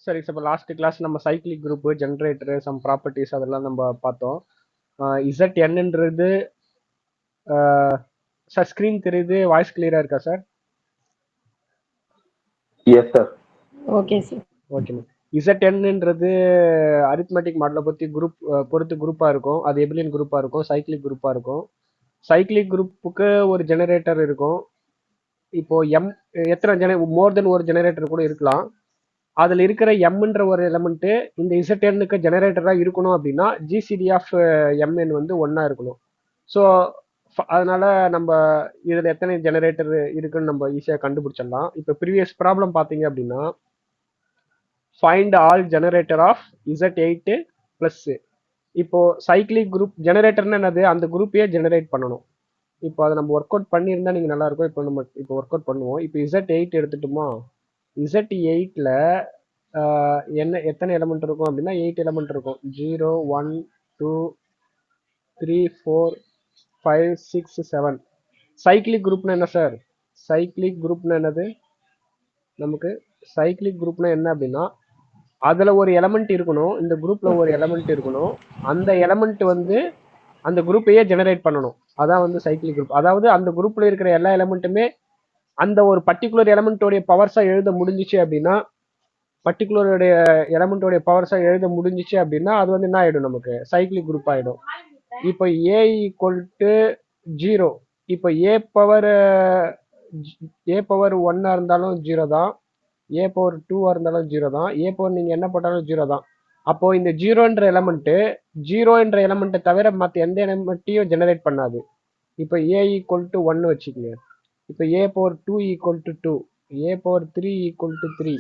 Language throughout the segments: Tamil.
சரி, இப்போ லாஸ்ட் கிளாஸ் நம்ம cyclic group, generator, some properties அதெல்லாம் நம்ம பார்த்தோம். ZNன்றது சார் ஸ்க்ரீன் தெரியுது, வாய்ஸ் கிளியரா இருக்கா sir? Yes sir. Okay sir. Okay ma'am. ZNன்றது அரித்மெட்டிக் மாடலை பற்றி பொறுத்து குரூப்பாக இருக்கும். அது எபிலியன் குரூப்பாக இருக்கும், சைக்கிளிக் குரூப்பாக இருக்கும். சைக்கிளிக் குரூப்புக்கு ஒரு ஜெனரேட்டர் இருக்கும். இப்போ எத்தனை மோர் தென் ஒரு ஜெனரேட்டர் கூட இருக்கலாம். அதில் இருக்கிற எம்ன்ற ஒரு எலமெண்ட்டு இந்த ZNக்கு ஜெனரேட்டராக இருக்கணும் அப்படின்னா GCD ஆஃப் MN வந்து ஒன்றா இருக்கணும். ஸோ அதனால நம்ம இதில் எத்தனை ஜெனரேட்டர் இருக்குன்னு நம்ம ஈஸியாக கண்டுபிடிச்சிடலாம். இப்போ ப்ரீவியஸ் ப்ராப்ளம் பார்த்தீங்க அப்படின்னா find all generator of Z8 plus. இப்போ சைக்கிளிக் குரூப் ஜெனரேட்டர்னு என்னது, அந்த குரூப்பையே ஜெனரேட் பண்ணணும். இப்போ அதை நம்ம ஒர்க் அவுட் பண்ணியிருந்தா நீங்கள் நல்லாயிருக்கும். இப்போ நம்ம இப்போ ஒர்க் அவுட் பண்ணுவோம். இப்போ Z8 எடுத்துட்டோமா, Z8ல எத்தனை எலமெண்ட் இருக்கும் அப்படின்னா 8 எலமெண்ட் இருக்கும். 0 1 2 3 4 5 6 7. சைக்கிளிக் குரூப்னா என்ன சார்? சைக்கிளிக் குரூப்னா என்னது? நமக்கு சைக்கிளிக் குரூப்னா என்ன அப்படின்னா அதில் ஒரு எலமெண்ட் இருக்கணும், இந்த குரூப்பில் ஒரு எலமெண்ட் இருக்கணும், அந்த எலமெண்ட் வந்து அந்த குரூப்பையே ஜெனரேட் பண்ணணும். அதான் வந்து சைக்கிளிக் குரூப். அதாவது அந்த குரூப்பில் இருக்கிற எல்லா எலமெண்ட்டுமே அந்த ஒரு பர்டிகுலர் எலமெண்ட்டோடைய பவர்ஸாக எழுத முடிஞ்சிச்சு அப்படின்னா பர்டிகுலருடைய எலமெண்ட்டோடைய பவர்ஸாக எழுத முடிஞ்சிச்சு அப்படின்னா அது வந்து என்ன ஆகிடும், நமக்கு சைக்கிளிக் குரூப் ஆகிடும். இப்போ A = 0. இப்போ A பவர் 1 இருந்தாலும் 0 தான், A பவர் 2 இருந்தாலும் 0 தான், A பவர் நீங்கள் என்ன போட்டாலும் 0 தான். அப்போ இந்த 0ன்ற எலமெண்ட்டு 0ன்ற எலமெண்ட்டை தவிர மற்ற எந்த எலமெண்ட்டையும் ஜெனரேட் பண்ணாது. இப்போ A = 1 வச்சுக்கோங்க. இப்போ A power 2 = 2, A power 3 = 3,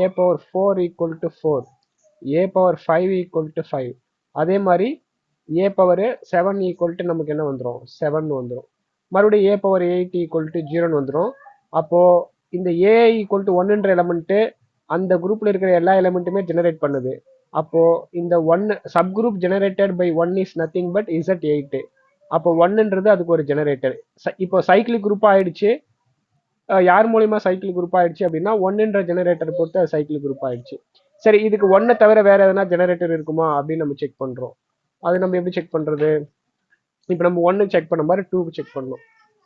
A power 4 = 4, A power 5 = 5. அதே மாதிரி A பவர் 7 = நமக்கு என்ன வந்துடும், 7 வந்துடும். மறுபடியும் A பவர் 8 = 0 வந்துடும். அப்போது இந்த A = 1ன்ற எலமெண்ட்டு அந்த குரூப்பில் இருக்கிற எல்லா எலமெண்ட்டுமே ஜெனரேட் பண்ணுது. அப்போது இந்த 1 subgroup generated by 1 is nothing but Z8. அப்போ 1ன்றது அதுக்கு ஒரு ஜெனரேட்டர். இப்போ சைக்கிளிக் குரூப்பாக ஆயிடுச்சு. யார் மூலியமா சைக்கிள் குரூப் ஆயிடுச்சு அப்படின்னா 1ன்ற ஜெனரேட்டர் பொறுத்து அது சைக்கிள் குரூப் ஆயிடுச்சு. சரி, இதுக்கு 1 தவிர வேற எதனா ஜெனரேட்டர் இருக்குமா அப்படின்னு நம்ம செக் பண்றோம். அது நம்ம எப்படி செக் பண்றது? இப்போ நம்ம 1 செக் பண்ண மாதிரி 2 செக் பண்ணணும்.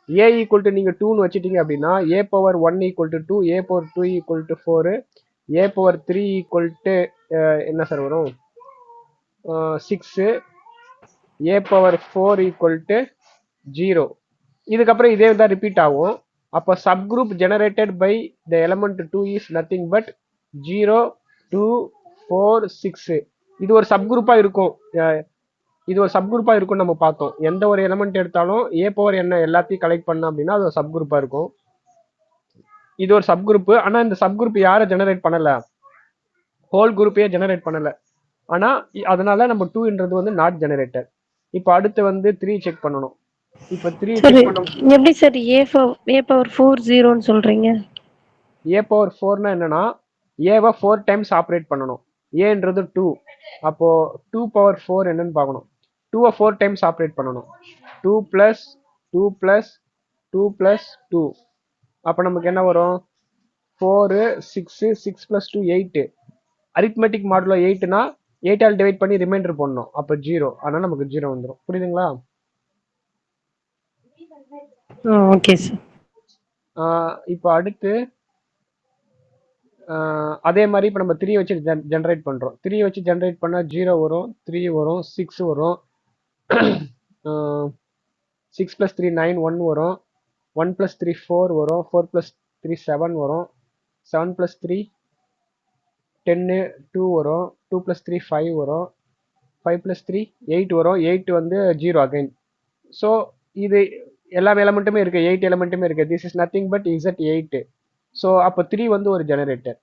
A = நீங்க 2ன்னு வச்சுட்டீங்க அப்படின்னா A power 1 = 2, A power 2 = 4, A power 3 = என்ன சார் வரும், 6, A பவர் 4 = 0. இதுக்கப்புறம் இதே தான் ரிப்பீட் ஆகும். அப்போ subgroup generated by the element 2 is nothing but 0 2 4 6. இது ஒரு சப்குரூப்பாக இருக்கும். இது ஒரு சப்குரூப்பாக இருக்கும்னு நம்ம பார்த்தோம். எந்த ஒரு எலமெண்ட் எடுத்தாலும் A பவர் என்ன எல்லாத்தையும் கலெக்ட் பண்ண அப்படின்னா அது ஒரு சப்குரூப்பாக இருக்கும். இது ஒரு சப்குரூப்பு. ஆனால் இந்த சப்குரூப் யாரை ஜெனரேட் பண்ணலை, ஹோல் குரூப்பையே ஜெனரேட் பண்ணலை. ஆனால் அதனால நம்ம 2ன்றது வந்து நாட் ஜெனரேட்டர். இப்போ அடுத்து வந்து 3 செக் பண்ணணும். இப்போ 3 செக் பண்ணணும். எப்படி சார் A பவர் 4 0ன்னு சொல்றீங்க? A பவர் 4னா என்னன்னா ஏவை 4 டைம்ஸ் ஆப்ரேட் பண்ணணும். ஏன்றது 2. அப்போ 2 பவர் 4 என்னன்னு பார்க்கணும். 2வை 4 டைம்ஸ் ஆப்ரேட் பண்ணணும். 2 + 2 + 2 + 2. அப்போ நமக்கு என்ன வரும், 4 6 6 + 2 8. அரித்மெட்டிக் மாடுலோ 8னா 8ஆல் டிவைட் பண்ணி ரிமைண்டர் பண்ணணும். அப்போ 0. ஆனால் நமக்கு 0 வந்துடும். புரியுதுங்களா? Okay sir. இப்போ அடுத்து அதே மாதிரி இப்போ நம்ம 3 வச்சு ஜென்ரேட் பண்ணுறோம். 3 வச்சு ஜென்ரேட் பண்ணால் 0 வரும், 3 வரும், 6 வரும், 6 + 3 9 1 வரும், 1 + 3 4 வரும், 4 + 3 7 வரும், 7 + 3 10 2 வரும், 2 + 3 5 வரும், 5 + 3 8 வரும், 8 வந்து 0 அகைன். ஸோ இது எல்லா எலமெண்ட்டுமே இருக்குது, 8 எலமெண்ட்டுமே இருக்குது. This is nothing but Z8. So அப்போ 3 வந்து ஒரு ஜெனரேட்டர்.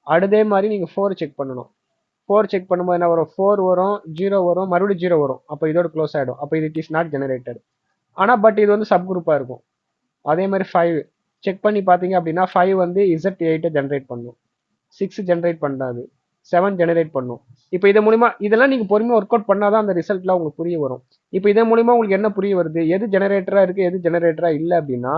அதே மாதிரி நீங்கள் 4 செக் பண்ணணும். 4 செக் பண்ணும்போது என்ன வரும், 4 வரும், 0 வரும், மறுபடியும் 0 வரும். அப்போ இதோட க்ளோஸ் ஆகிடும். அப்போ இது இட் இஸ் நாட் ஜெனரேட்டர். ஆனால் பட் இது வந்து சப் குரூப்பாக இருக்கும். அதே மாதிரி 5 செக் பண்ணி பார்த்தீங்க அப்படின்னா 5 வந்து Z8 ஜென்ரேட் பண்ணும், 6 ஜென்ரேட் பண்ணாது, 7 ஜெனரேட் பண்ணும். இப்போ இதன் மூலிமா இதெல்லாம் நீங்கள் பொறுமையாக ஒர்க் அவுட் பண்ணாதான் அந்த ரிசல்ட்லாம் உங்களுக்கு புரிய வரும். இப்போ இதன் மூலிமா உங்களுக்கு என்ன புரிய வருது, எது ஜெனரேட்டராக இருக்குது எது ஜெனரேட்டராக இல்லை அப்படின்னா,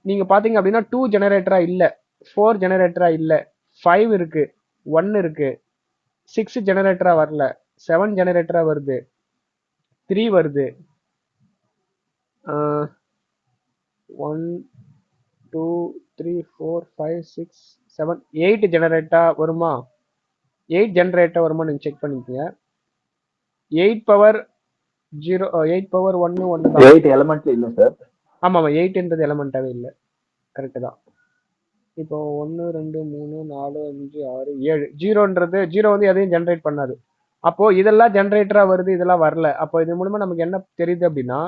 நீங்கள் பார்த்தீங்க அப்படின்னா 2 ஜெனரேட்டராக இல்லை, 4 ஜெனரேட்டராக இல்லை, 5 இருக்குது, 1 இருக்கு, 6 ஜெனரேட்டரா வரல, 7 ஜெனரேட்டரா வருது, 3 வருது, 1 2 3 4 5 6 7 8 ஜெனரேட்டா வருமா? 8 ஜெனரேட்டா வருமா நீங்க செக் பண்ணிக்கோங்க. 8 பவர் 0 8 பவர் 1 1 தான். 8 எலிமெண்ட்ல இல்ல சார். ஆமா 8ன்றது எலிமெண்டாவே இல்ல. கரெக்ட் தான். இப்போ 1 2 3 4 5 6 7 ஜீரோன்றது ஜீரோ வந்து எதையும் ஜெனரேட் பண்ணாது. அப்போ இதெல்லாம் ஜெனரேட்டரா வருது, இதெல்லாம் வரல. அப்போ இது மூலமா நமக்கு என்ன தெரியுது அப்படின்னா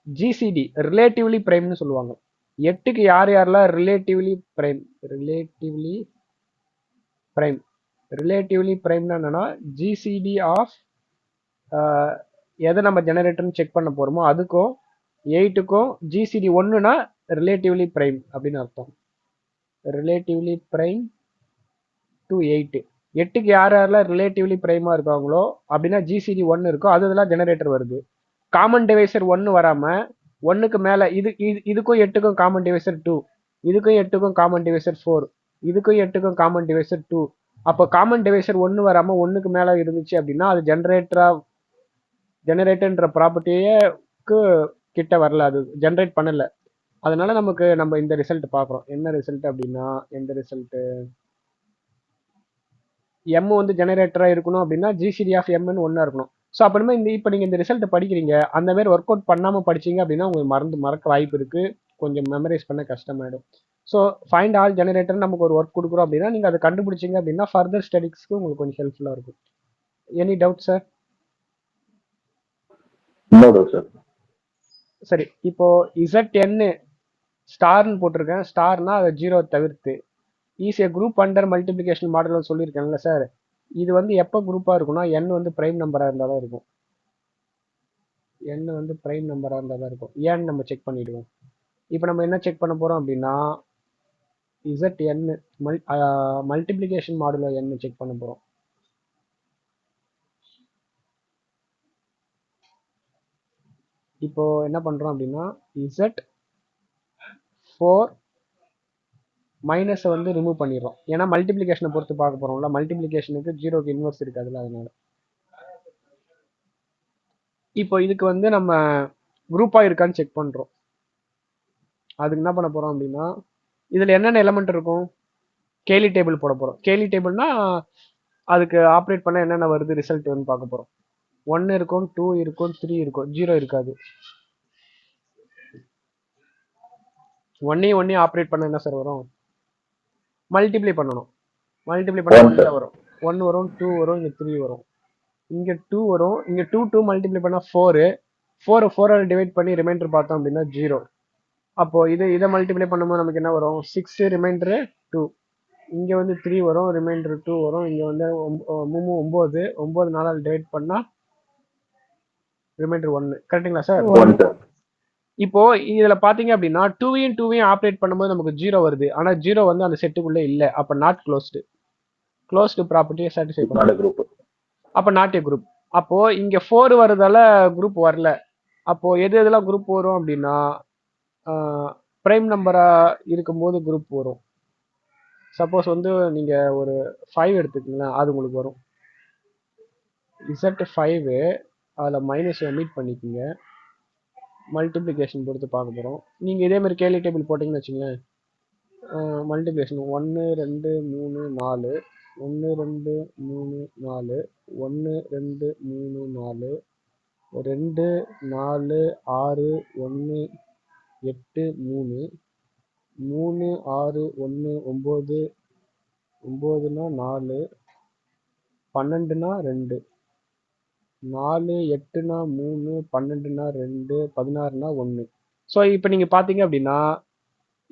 ஜிசிடி ரிலேட்டிவ்லி பிரைம்னு சொல்லுவாங்க. 8க்கு யார் யாரெல்லாம் ரிலேட்டிவ்லி பிரைம் ரிலேட்டிவ்லி பிரைம்னா என்னன்னா ஜிசிடி ஆஃப் எதை நம்ம ஜெனரேட்டர்னு செக் பண்ண போறோமோ அதுக்கும் 8க்கும் ஜிசிடி 1னா ரிலேட்டிவ்லி பிரைம் அப்படின்னு அர்த்தம். Relatively prime to 8. 8க்கு யார் யாரெல்லாம் ரிலேட்டிவ்லி பிரைமா இருக்காங்களோ அப்படின்னா ஜிசிடி 1 இருக்கோ அது இதெல்லாம் ஜெனரேட்டர் வருது. காமன் டிவைசர் 1 வராம 1க்கு மேல இதுக்கும் 8க்கும் காமன் டிவைசர் 2, இதுக்கும் 8க்கும் காமன் டிவைசர் 4, இதுக்கும் 8க்கும் காமன் டிவைசர் 2. அப்போ காமன் டிவைசர் 1 வராம 1க்கு மேல இருந்துச்சு அப்படின்னா அது ஜெனரேட்டர்ன்ற ப்ராப்பர்ட்டிக்கு கிட்ட வரல, அது ஜெனரேட் பண்ணல. அதனால நம்ம இந்த ரிசல்ட் பார்க்குறோம். என்ன ரிசல்ட் அப்படின்னா எந்த ரிசல்ட் எம் வந்து ஜெனரேட்டரா இருக்கணும் அப்படின்னா ஜிசிடி ஆஃப் எம்னு 1 இருக்கணும். ஸோ அப்புறமே இப்போ நீங்கள் இந்த ரிசல்ட் படிக்கிறீங்க, அந்த மாதிரி ஒர்க் அவுட் பண்ணாமல் படிச்சீங்க அப்படின்னா உங்களுக்கு மறக்க வாய்ப்பு இருக்கு, கொஞ்சம் மெமரைஸ் பண்ண கஷ்டமாயிடும். ஸோ ஃபைண்ட் ஆல் ஜெனரேட்டர் நமக்கு ஒரு ஒர்க் கொடுக்குறோம் அப்படின்னா நீங்கள் அதை கண்டுபிடிச்சிங்க அப்படின்னா ஃபர்தர் ஸ்டடிஸ்க்கு உங்களுக்கு கொஞ்சம் ஹெல்ப்ஃபுல்லாக இருக்கும். Any doubt sir? சார். சரி, இப்போ ZN ஸ்டார்னு போட்டிருக்கேன். ஸ்டார்னா அதை 0 தவிர்த்து ஈஸியா குரூப் அண்டர் மல்டிபிளிகேஷன் மாடல் சொல்லியிருக்கேன்ல சார். இது வந்து எப்போ குரூப்பா இருக்கும்னா n வந்து பிரைம் நம்பரா இருந்தா தான் இருக்கும். n வந்து பிரைம் நம்பரா இருந்தா தான் இருக்கும். ஏன்னு நம்ம செக் பண்ணிடுவோம். இப்போ நம்ம என்ன செக் பண்ண போறோம் அப்படின்னா ZN multiplication modulo n check பண்ண போறோம். இப்போ என்ன பண்றோம் அப்படின்னா Z4 மைனஸை வந்து ரிமூவ் பண்ணிடுறோம். ஏன்னா மல்டிபிளிகேஷனை பொறுத்து பார்க்க போறோம்ல, மல்டிபிளிகேஷனுக்கு 0க்கு இன்வெர்ஸ் இருக்காதுல்ல, அதனால. இப்போ இதுக்கு வந்து நம்ம குரூப்பா இருக்கான்னு செக் பண்றோம். அதுக்கு என்ன பண்ண போறோம் அப்படின்னா இதுல என்னென்ன எலிமெண்ட் இருக்கும், கேலி டேபிள் போட போறோம். கேலி டேபிள்னா அதுக்கு ஆப்ரேட் பண்ண என்னென்ன வருது ரிசல்ட் வந்து பார்க்க போறோம். 1 இருக்கும், 2 இருக்கும், 3 இருக்கும், 0 இருக்காது. 1 ஆப்ரேட் பண்ண என்ன சார் வரும், மல்டிப்ளை பண்ணணும். மல்டிப்ளை பண்ண 1 வரும், 1 வரும், 2 வரும், இங்க 3 வரும், இங்க 2 வரும், இங்க 2 மல்டிப்ளை பண்ணா 4 டிவைட் பண்ணி ரிமைண்டர் பார்த்தோம் அப்படின்னா 0. அப்போ இதை மல்டிப்ளை பண்ணும்போது நமக்கு என்ன வரும், 6 ரிமைண்டர் 2, இங்க வந்து 3 வரும், ரிமைண்டர் 2 வரும், இங்க வந்து 9 4 டிவைட் பண்ணா ரிமைண்டர் 1. கரெக்டுங்களா சார்? இப்போ இதுல பாத்தீங்க அப்படின்னா 2வையும் ஆப்ரேட் பண்ணும்போது நமக்கு 0 வருது. ஆனா 0 வந்து அந்த செட்டுக்குள்ள இல்ல. அப்ப நாட் க்ளோஸ்டு ப்ராப்பர்ட்டியை சாட்டிஸ்ஃபை பண்ணும். அப்ப நாட் ஏ குரூப். அப்போ இங்க 4 வரதால குரூப் வரல. அப்போ எதெல்லாம் குரூப் வரும் அப்படின்னா பிரைம் நம்பரா இருக்கும்போது குரூப் வரும். சப்போஸ் வந்து நீங்க ஒரு 5 எடுத்துக்கீங்களா, அது உங்களுக்கு வரும். Z5 அதில் மைனஸ் எமிட் பண்ணிக்கோங்க. மல்டிப்ளிகேஷன் பொறுத்து பார்க்க போகிறோம். நீங்கள் இதே மாதிரி கேலி டேபிள் போட்டிங்கன்னு வச்சுங்களேன், மல்டிப்ளிகேஷன் 1 2 3 4 1 2 3 4 1 2 3 4 2 4 6 1 8 3 3 6 1 9 9னா 4 12னா 2 4 8னா 3 12னா 2 16னா 1. ஸோ இப்போ நீங்க பாத்தீங்க அப்படின்னா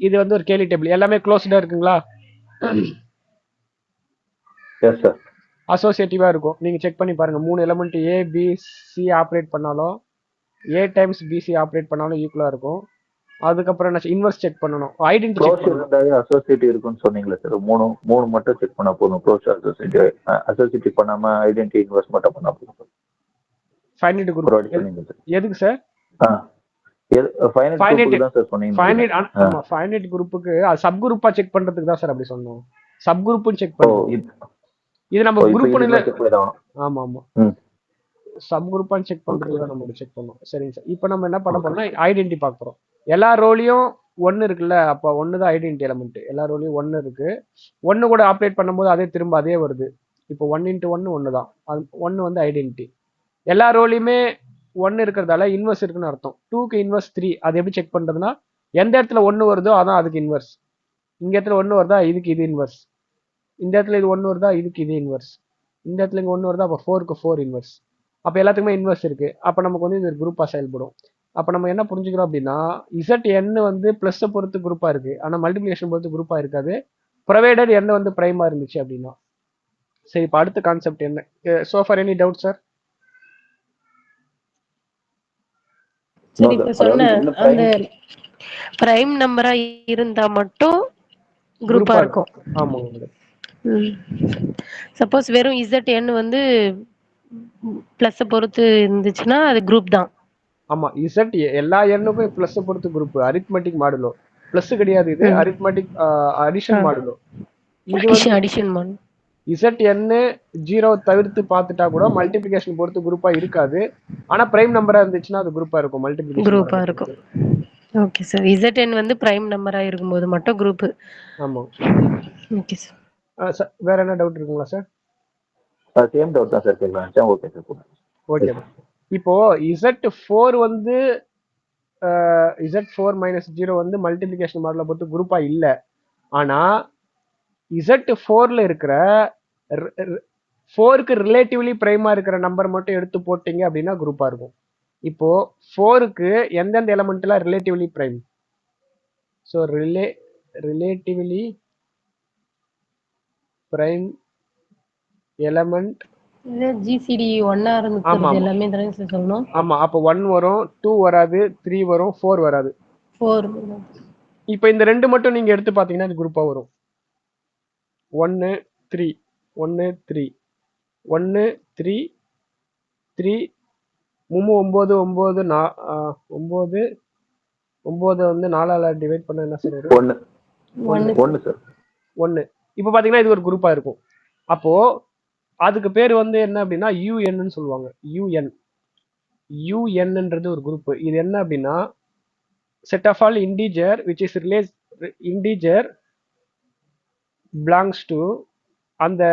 இது வந்து ஒரு கேலி டேபிள், எல்லாமே க்ளோஸ்டா இருக்குங்களா, அசோசியேட்டிவா இருக்கும். நீங்க செக் பண்ணி பாருங்க, 3 element A B C operate பண்ணாலும் A டைம்ஸ் BC ஆப்ரேட் பண்ணாலும் ஈக்குவலா இருக்கும். அதுக்கப்புறம் என்ன இன்வெர்ஸ் செக் பண்ணணும், ஐடென்டி செக் பண்ணணும். அசோசியேட்டிவ் இருக்குன்னு சொன்னீங்களா சார்? மூணு மட்டும் செக் பண்ணா போதும். க்ளோஸ் அசோசியேட்டிவ் பண்ணாம ஐடென்டி இன்வெர்ஸ் மட்டும் பண்ணா போதும். ஃபைனைட் குரூப் எதுக்கு சார்? ஃபைனைட் குரூப்புக்கு சப் குரூப்பா செக் பண்றதுக்கு தான் சார் அப்படி சொன்னோம். சப் குரூப்பும் செக் பண்ணுவோம். இது நம்ம குரூப்ல செக் பண்ணி தான் ஆமா ஆமா ம் சப் குரூப்பான்னு செக் பண்றது தான் நம்ம செக் பண்ணோம். சரிங்க சார். இப்போ நம்ம என்ன பண்ண போறோம்னா ஐடென்டி பார்க்க போறோம். எல்லா ரோலையும் ஒன்னு இருக்குல்ல, அப்போ ஒன்னு தான் ஐடென்டி எலமெண்ட். எல்லா ரோலையும் ஒன்னு இருக்கு. ஒன்னு கூட ஆப்ரேட் பண்ணும்போது அதே திரும்ப அதே வருது. இப்போ 1 × 1 ஒன்னு தான். அது ஒன்னு வந்து ஐடென்டி. எல்லா ரோலையுமே ஒன்னு இருக்கிறதால இன்வெர்ஸ் இருக்குன்னு அர்த்தம். 2க்கு இன்வெர்ஸ் 3. அது எப்படி செக் பண்றதுன்னா எந்த இடத்துல ஒன்னு வருதோ அதான் அதுக்கு இன்வெர்ஸ். இங்க இடத்துல ஒன்னு வருதா இதுக்கு இது இன்வெர்ஸ். இந்த இடத்துல இது ஒன்னு வருதா இதுக்கு இது இன்வெர்ஸ். இந்த இடத்துல இங்க ஒன்னு வருதா அப்போ 4க்கு 4 இன்வெர்ஸ். அப்போ எல்லாத்துக்குமே இன்வெர்ஸ் இருக்கு. அப்போ நமக்கு வந்து இது குரூப்பா செயல்படும். அப்போ நம்ம என்ன புரிஞ்சுக்கிறோம் அப்படின்னா ZN வந்து பிளஸ் பொறுத்து குரூப்பா இருக்கு. ஆனா மல்டிபிளிகேஷன் பொறுத்து குரூப்பா இருக்காது. ப்ரொவைடட் N வந்து பிரைமா இருந்துச்சு அப்படின்னா. சரி, இப்போ அடுத்த கான்செப்ட் என்ன? So for any doubt sir? சரி, இப்ப சொன்ன அந்த பிரைம் நம்பரா இருந்தா மட்டும் குரூப்பா இருக்கும். ஆமாங்க மேடம். சப்போஸ் வெறும் ZN வந்து பிளஸ் பொறுத்து இருந்துச்சுன்னா அது குரூப் தான். ஆமா, Z எல்லா எண்ணுக்கும் பிளஸ் பொறுத்து குரூப். அரித்மெட்டிக் மாடுலோ பிளஸ் கிடையாது, இது அரித்மெட்டிக் அடிஷன் மாடுலோ. இது வந்து அடிஷன் மாடுலோ. ZN 0 தவிர்த்து பார்த்துட்டா கூட மல்டிபிளிகேஷன் பொறுத்து குரூப்பா இருக்காது. ஆனா பிரைம் நம்பரா இருந்துச்சுன்னா அது குரூப்பா இருக்கும். மல்டிபிளிகேஷன் குரூப்பா இருக்கும். Okay sir. ZN வந்து பிரைம் நம்பரா இருக்கும்போது மட்டும் குரூப். ஆமா. Okay sir. வேற என்ன டவுட் இருக்குங்களா சார்? சேம் டவுட் தான் சார் கேட்கலாம். Okay sir. ஓகே. இப்போ Z4 வந்து Z4 - 0 வந்து மல்டிபிளிகேஷன் மாடலை பொறுத்து குரூப்பா இல்ல. ஆனா Z4ல இருக்கிற 4க்கு ரிலேட்டிவ்லி பிரைமா இருக்கிற நம்பர் மட்டும் எடுத்து போட்டீங்க அப்படின்னா குரூப்பா இருக்கும். இப்போ 4க்கு எந்தெந்த எலமெண்ட்லாம் relatively prime? So relatively prime element GCD 1 ஆரம்பிக்கிறது எல்லாமே தானே சார் சொல்லணும். ஆமா, அப்போ 1 வரும், 2 வராது, 3 வரும், 4 வராது. 4. இப்போ இந்த ரெண்டு மட்டும் நீங்க எடுத்து பாத்தீங்கன்னா இது குரூப்பா வரும். 1 3 1 3 1 3 3 9 9 9 9 வந்து 4ஆல டிவைட் பண்ணா என்ன சார் வரும்? 1 சார். 1. இப்போ பாத்தீங்கன்னா இது ஒரு குரூப்பா இருக்கும். அப்போ அதுக்கு பேர் வந்து என்ன அப்படின்னா UN சொல்லுவாங்க. UNன்றது ஒரு குரூப். இது என்ன அப்படின்னா set of all integer which is integer belongs to அந்த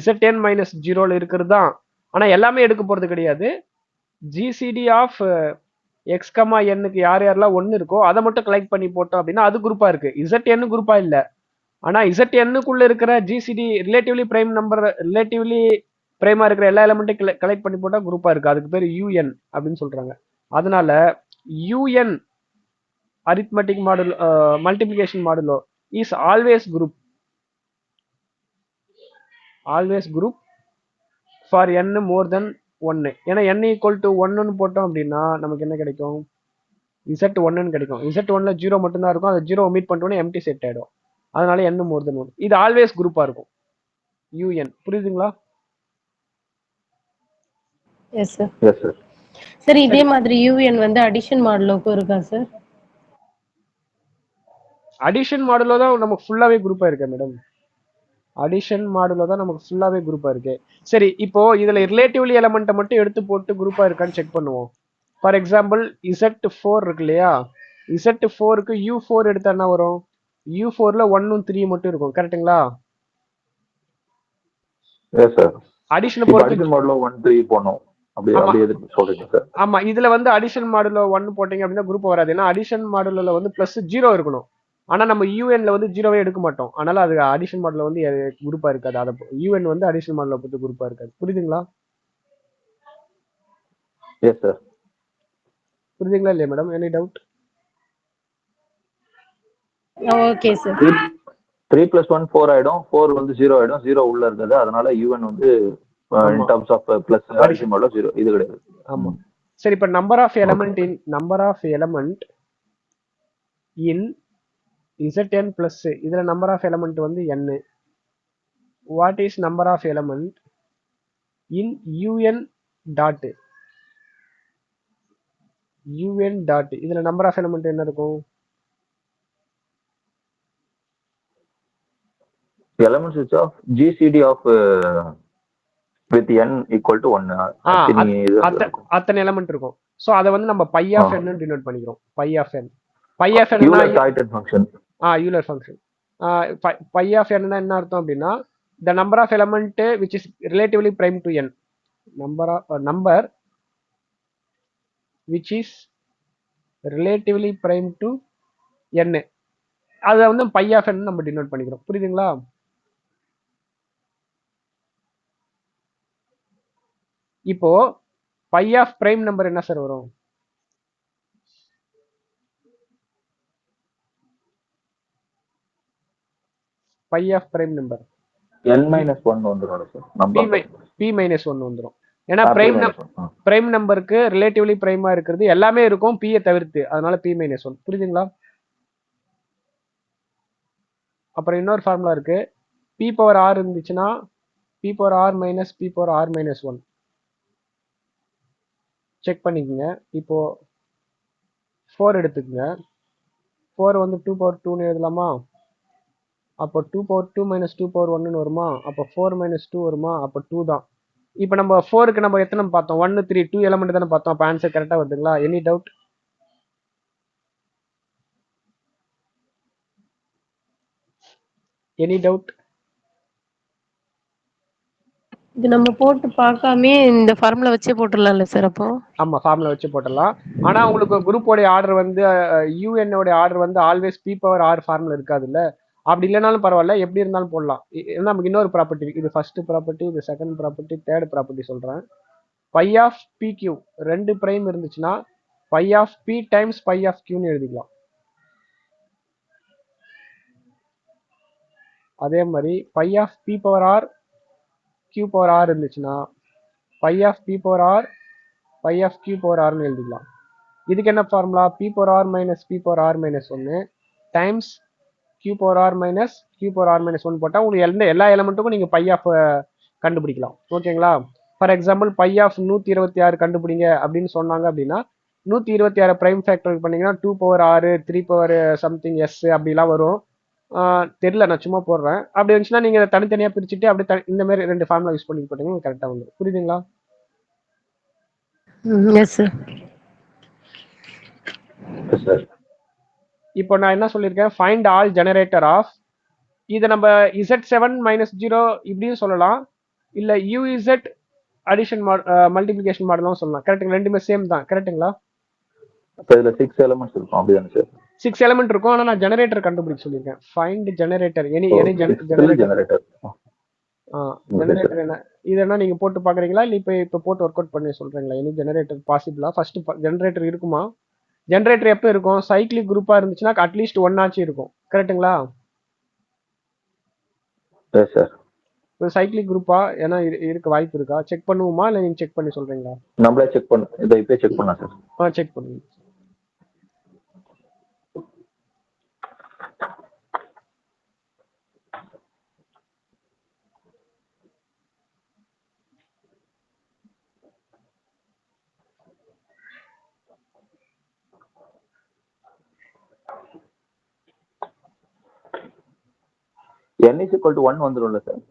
ZN - 0ல இருக்கிறது தான். ஆனா எல்லாமே எடுக்க போறது கிடையாது. GCD ஆஃப் x, nக்கு யார் யாரெல்லாம் 1 இருக்கோ அதை மட்டும் கலெக்ட் பண்ணி போட்டோம் அப்படின்னா அது குரூப்பா இருக்கு. ZN குரூப்பா இல்ல. ஆனா ZN-க்குள்ள இருக்கிற GCD relatively prime number, relatively பிரைமா இருக்கிற எல்லா எலிமெண்ட்டையும் கலெக்ட் பண்ணி போட்டா குரூப்பா இருக்கு. அதுக்கு பேர் UN அப்படின்னு சொல்றாங்க. அதனால UN arithmetic modulo multiplication modulo is always group for n more than 1. ஏன்னா n equal to 1 போட்டோம் அப்படின்னா நமக்கு என்ன கிடைக்கும்? Z1 கிடைக்கும். Z1ல 0 மட்டும் தான் இருக்கும். அது 0 omit பண்ணிட்டோம்னா எம்டி செட் ஆயிடும். அதனால n more than 1. இது ஆல்வேஸ் குரூப்பா இருக்கும். UN புரியுதுங்களா? Yes sir. சரி, இதே மாதிரி UN வந்து அடிஷன் மாடுலோக்கு இருக்கா சார்? அடிஷன் மாடுலோ தான் நமக்கு ஃபுல்லாவே குரூப்பா இருக்கு மேடம். அடிஷன் மாடுலோ தான் நமக்கு ஃபுல்லாவே குரூப்பா இருக்கு. சரி, இப்போ இதுல ரிலேட்டிவ்லி எலமெண்ட்டை மட்டும் எடுத்து போட்டு குரூப்பா இருக்கான்னு செக் பண்ணுவோம். ஃபார் எக்ஸாம்பிள் Z4 இருக்கு இல்லையா? Z4க்கு U4 எடுத்தா என்ன வரும்? U4ல 1 3 மட்டும் இருக்கும். கரெக்ட்டுங்களா? Yes sir. அடிஷன் பொறுத்து அடிஷன் மாடுலோ 1 3 போணும். அப்படியே சொல்றீங்க சார். ஆமா, இதுல வந்து அடிஷன் மாடுலோ 1 போட்டீங்க அப்படின்னா குரூப் வராது. ஏன்னா அடிஷன் மாடுலோல வந்து +0 இருக்கணும். ஆனா நம்ம UN-ல வந்து 0வே எடுக்க மாட்டோம். அதனால அது அடிஷன் மாடல்ல வந்து குரூப்பா இருக்காது. அத UN வந்து அடிஷன் மாடல்ல பொறுத்து குரூப்பா இருக்காது. புரியுதுங்களா? Yes sir. புரியுதுங்களா இல்லையா madam? Any doubt? Okay sir. 3 + 1 4 ஆயிடும். 4 வந்து 0 ஆயிடும். 0 உள்ள இருக்குது. அதனால UN வந்து in terms of plus addition மாடல்ல 0 இது கிடையாது. ஆமா. சரி, இப்ப number of element in ZN plus இதுல நம்பர் ஆஃப் எலிமெண்ட் வந்து n. What is number of element in UN dot? இதுல நம்பர் ஆஃப் எலிமெண்ட் என்ன இருக்கும்? elements of GCD of with n equal to 1 அத்தனை எலிமெண்ட் இருக்கும். சோ அத வந்து நம்ம பை ஆஃப் n டினோட் பண்ணிக்கிறோம். Phi of n. Phi of n function. Euler function. Phi of n என்ன அர்த்தம் அப்படின்னா the number of element which is relatively prime to n. number which is relatively prime to n. அத வந்து பை ஆஃப் n நம்ம டினோட் பண்ணிக்கிறோம். புரியுதுங்களா? இப்போ பை ஆஃப் பிரைம் நம்பர் என்ன சார் வரும்? Phi of prime number n - 1 வந்துரும் சார். நம்பர் p - 1 வந்துரும். ஏன்னா பிரைம் நம்பருக்கு ரிலேட்டிவ்லி பிரைமா இருக்கிறது எல்லாமே இருக்கும் p தவிர்த்து. அதனால p - 1. புரியுதுங்களா? அப்புறம் இன்னொரு ஃபார்முலா இருக்கு. p பவர் r இருந்துச்சுன்னா p power r minus p power r - 1. Check பண்ணிக்கோங்க. இப்போ 4 எடுத்துக்கங்க. 4 வந்து 2 பவர் 2ன்னு எழுதலாமா? அப்போ 2 பவர் 2 மைனஸ் 2 பவர் 1ன்னு வருமா? அப்போ 4 மைனஸ் 2 வருமா? அப்போ 2 தான். இப்போ நம்ம 4க்கு நம்ம எத்தனை பார்த்தோம்? 1 3 2 எலிமெண்ட் தானே பார்த்தோம். அப்போ ஆன்சர் கரெக்டா வருதுங்களா? Any doubt? Any doubt? இது நம்ம போட்டு பார்க்காம இந்த ஃபார்முலா வச்சே போட்டுடலாம்ல சார் அப்போ? ஆமா, ஃபார்முலா வச்சு போட்டுடலாம். ஆனா உங்களுக்கு குரூப்போட ஆர்டர் வந்து யூஎன்னோட ஆர்டர் வந்து always p power r formula இருக்காதுல்ல. அப்படி இல்லைனாலும் பரவாயில்ல, எப்படி இருந்தாலும் போடலாம். நமக்கு இன்னொரு ப்ராப்பர்ட்டி இருக்கு. இது ஃபர்ஸ்ட் ப்ராப்பர்ட்டி, இது செகண்ட் ப்ராப்பர்ட்டி, தேர்ட் ப்ராப்பர்ட்டி சொல்றேன். Phi of p q 2 prime இருந்துச்சுன்னா phi of p times phi of கியூன்னு எழுதிக்கலாம். அதே மாதிரி phi of p power r q power r இருந்துச்சுன்னா phi of p power r phi of q power ஆர்னு எழுதிக்கலாம். இதுக்கு என்ன formula? P power r minus p power r minus 1 times q power r minus q power r minus 1 போட்டால் உங்களுக்கு எல்லா எலிமெண்ட்டுக்கும் நீங்கள் பை ஆஃப் கண்டுபிடிக்கலாம். ஓகேங்களா? ஃபார் எக்ஸாம்பிள் பை ஆஃப் 126 கண்டுபிடிங்க அப்படின்னு சொன்னாங்க அப்படின்னா 126 பிரைம் ஃபேக்டர் பண்ணீங்கன்னா 2 பவர் 6 3 பவர் சம்திங் எஸ் அப்படிலாம் வரும். தெரியல, நான் சும்மா போடுறேன். அப்படி இருந்துச்சுன்னா நீங்க தனித்தனியா பிரிச்சுட்டு அப்படி இந்த மாதிரி 2 ஃபார்முலா யூஸ் பண்ணி போட்டீங்கன்னா கரெக்டா வந்துடும். புரியுதுங்களா? Yes sir. இப்போ நான் என்ன சொல்லியிருக்கேன்? Find all generator of. இதை நம்ம z7 மைனஸ் 0 இப்படியும் சொல்லலாம், இல்ல uz அடிஷன் மல்டிபிளிகேஷன் மாடலும் சொல்லலாம். கரெக்ட்டுங்களா? ரெண்டுமே சேம் தான். கரெக்ட்டுங்களா? இதுல 6 எலிமெண்ட்ஸ் இருக்கும். அப்படிதானே சார்? 6 எலிமெண்ட் இருக்கும். ஆனா நான் ஜெனரேட்டர் கண்டுபிடிக்க சொல்லியிருக்கேன். Find generator. Any generator. Generator என்ன? இது என்ன நீங்க போட்டு பாக்குறீங்களா, இல்ல இப்ப போட்டு ஒர்க் அவுட் பண்ணி சொல்றீங்களா? எனி ஜெனரேட்டர் பாசிபிளா? ஃபர்ஸ்ட் ஜெனரேட்டர் இருக்குமா? ஜெனரேட்டர் எப்போ இருக்கும்? சைக்கிளிக் குரூப்பா இருந்துச்சுன்னா அட்லீஸ்ட் 1 ஆச்சு இருக்கும். கரெக்ட்டுங்களா? Yes sir. சைக்கிளிக் குரூப்பா ஏன்னா இருக்க வாய்ப்பு இருக்கா? செக் பண்ணுவோமா, இல்ல நீங்க செக் பண்ணி சொல்றீங்களா? நம்மளே செக் பண்ண. இதை இப்பவே செக் பண்ணலாம் சார். செக் பண்ணுங்க. n = 1 வந்துரும்ல சார்?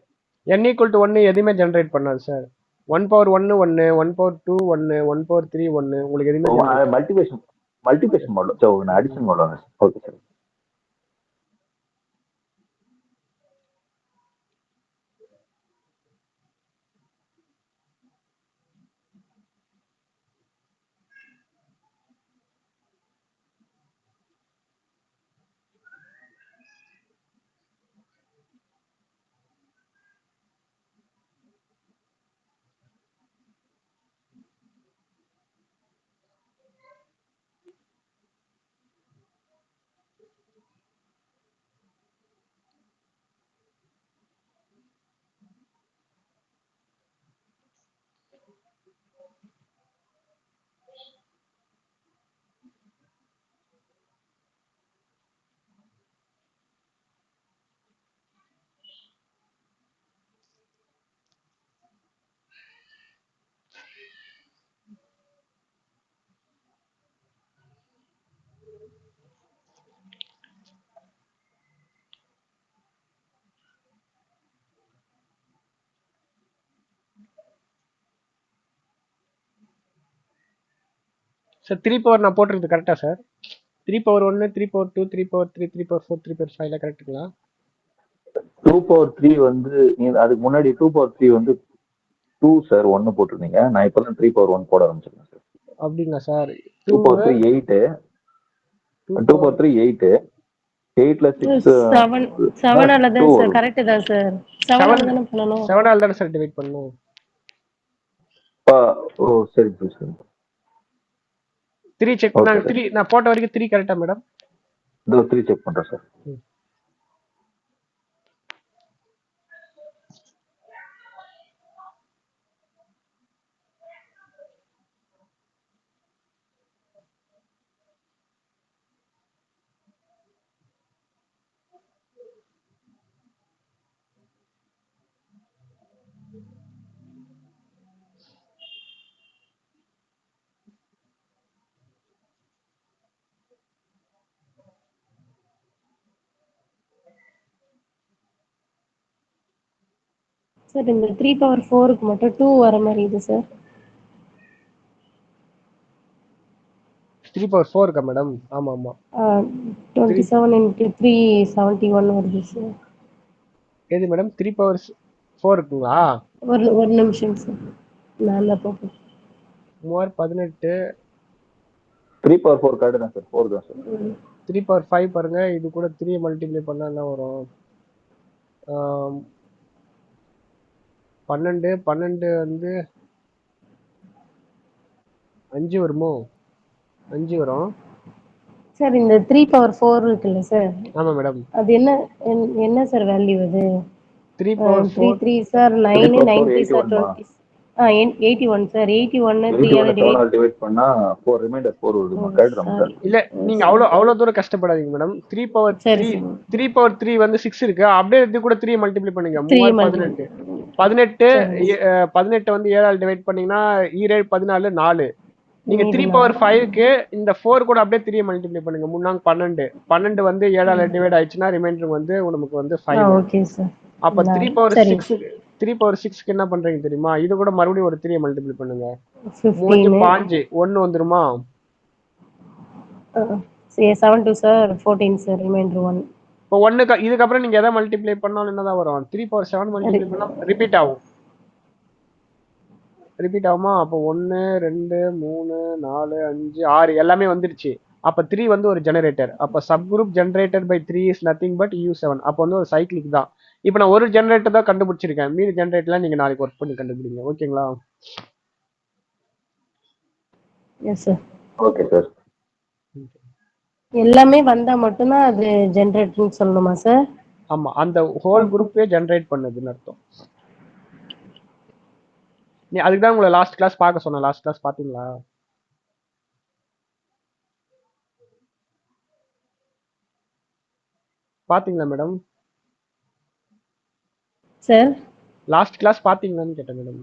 n = 1 எதுவுமே ஜெனரேட் பண்ணாது சார். 1 power 1 1, 1 power 2 1, 1 power 3 1. உங்களுக்கு எதுவுமே மல்டிபிளிகேஷன் மாடல். சோ நான் addition model. Okay sir. Sir 3 power நான் போட்டுறது கரெக்டா sir? 3 power 1, 3 power 2, 3 power 3, 3 power 4, 3 power 5 கரெக்ட்டுங்களா? 2 பவர் 3 வந்து அதுக்கு முன்னாடி 2 பவர் 3 வந்து 2 சார் 1 போட்டிருந்தீங்க. நான் இப்பதான் 3 பவர் 1 போட ஆரம்பிச்சிருக்கேன் சார். அப்படிங்களா சார்? 2 பவர் 3 8, 2 பவர் 3 8, 8ல 6 7 ஆல தான் சார். கரெக்ட் தான் சார். 7 ஆல தானே பண்ணணும். 7 ஆல் தானே சார் டிவைட் பண்ணணும். ஓ சரி சரி. 3 செக் பண்ணாங்க. 3 நான் போட்ட வரைக்கும் 3 கரெக்ட்டா மேடம்? இதோ 3 செக் பண்றேன் சார். சார் இந்த 3 பவர் 4க்கு மட்டும் 2 வர மாதிரி இது சார். 3 power 4 madam? ஆமா ஆமா. 27 into 3 71 வருது சார். எது மேடம்? 3 பவர் 4க்குங்களா? ஒரு நிமிஷம் சார். நான் தான் போட்டேன். 18. 3 பவர் 4 கரெக்ட் தான் சார். 4 தான் சார். 3 பவர் 5 பாருங்க. இது கூட 3 மல்டிப்ளை பண்ணா என்ன வரும்? 12 வந்து 5 வருமோ? 5 வரும் சார். இந்த 3 பவர் 4 இருக்குல்ல சார்? ஆமா மேடம். அது என்ன சார் வேல்யூ அது? 3 பவர் 4 3 சார் 9, 9 சார் 20. 81 சார். 81 3 ஆல டிவைட் பண்ணா 4 ரிமைண்டர் 4 வருதுமா? கரெக்ட் தான் சார். இல்ல நீங்க அவ்வளவு தூரம் கஷ்டப்படாதீங்க மேடம். 3 பவர் 3 வந்து 6 இருக்கு. அப்படியே இது கூட 3 மல்டிப்ளை பண்ணுங்க. 3 18 18 வந்து 7 ஆல் டிவைட் பண்ணீங்கன்னா 7 14 4. நீங்க 3 பவர் 5க்கு இந்த 4 கூட அப்படியே 3 மல்டிப்ளை பண்ணுங்க. 3 12 வந்து 7 ஆல் டிவைட் ஆயிடுச்சுன்னா ரிமைண்டர் வந்து நமக்கு வந்து 5. Okay sir. அப்ப 3 பவர் 6க்கு என்ன பண்றீங்க தெரியுமா? இது கூட மறுபடியும் ஒரு 3 மல்டிப்ளை பண்ணுங்க. 5 1 வந்துருமா? 7 2 சார் 14 சார். ரிமைண்டர் 1. இப்போ 1க்கு இதுக்கு அப்புறம் நீங்க எதை மல்டிப்ளை பண்ணாலும் என்னதான் வரும்? 3 பவர் 7 மல்டிப்ளை பண்ணா ரிப்பீட் ஆகுமா? அப்போ 1 2 3 4 5 6 எல்லாமே வந்துருச்சு. அப்ப 3 வந்து ஒரு ஜெனரேட்டர். அப்ப subgroup generator by 3 is nothing but U7. அப்போ வந்து ஒரு சைக்கிளிக் தான். இப்போ நான் ஒரு ஜெனரேட்டர் தான் கண்டுபிடிச்சிருக்கேன். மீதி ஜெனரேட்டர்லாம் நீங்க நாளைக்கு ஒர்க் பண்ணி கண்டுபிடிங்க. ஓகேங்களா? S sir. Okay sir. எல்லாமே வந்தா மட்டும்தான் அது ஜெனரேட்டர்னு சொல்லணுமா சார்? ஆமா, அந்த ஹோல் குரூப்பே ஜெனரேட் பண்ணுதுன்னு அர்த்தம். நீ அதுக்கு தான் உங்களை லாஸ்ட் கிளாஸ் பார்க்க சொன்னேன். லாஸ்ட் கிளாஸ் பாத்தீங்களா? பாத்தீங்களா மேடம்? சார் லாஸ்ட் கிளாஸ் பாத்தீங்களான்னு கேட்டேன் மேடம்.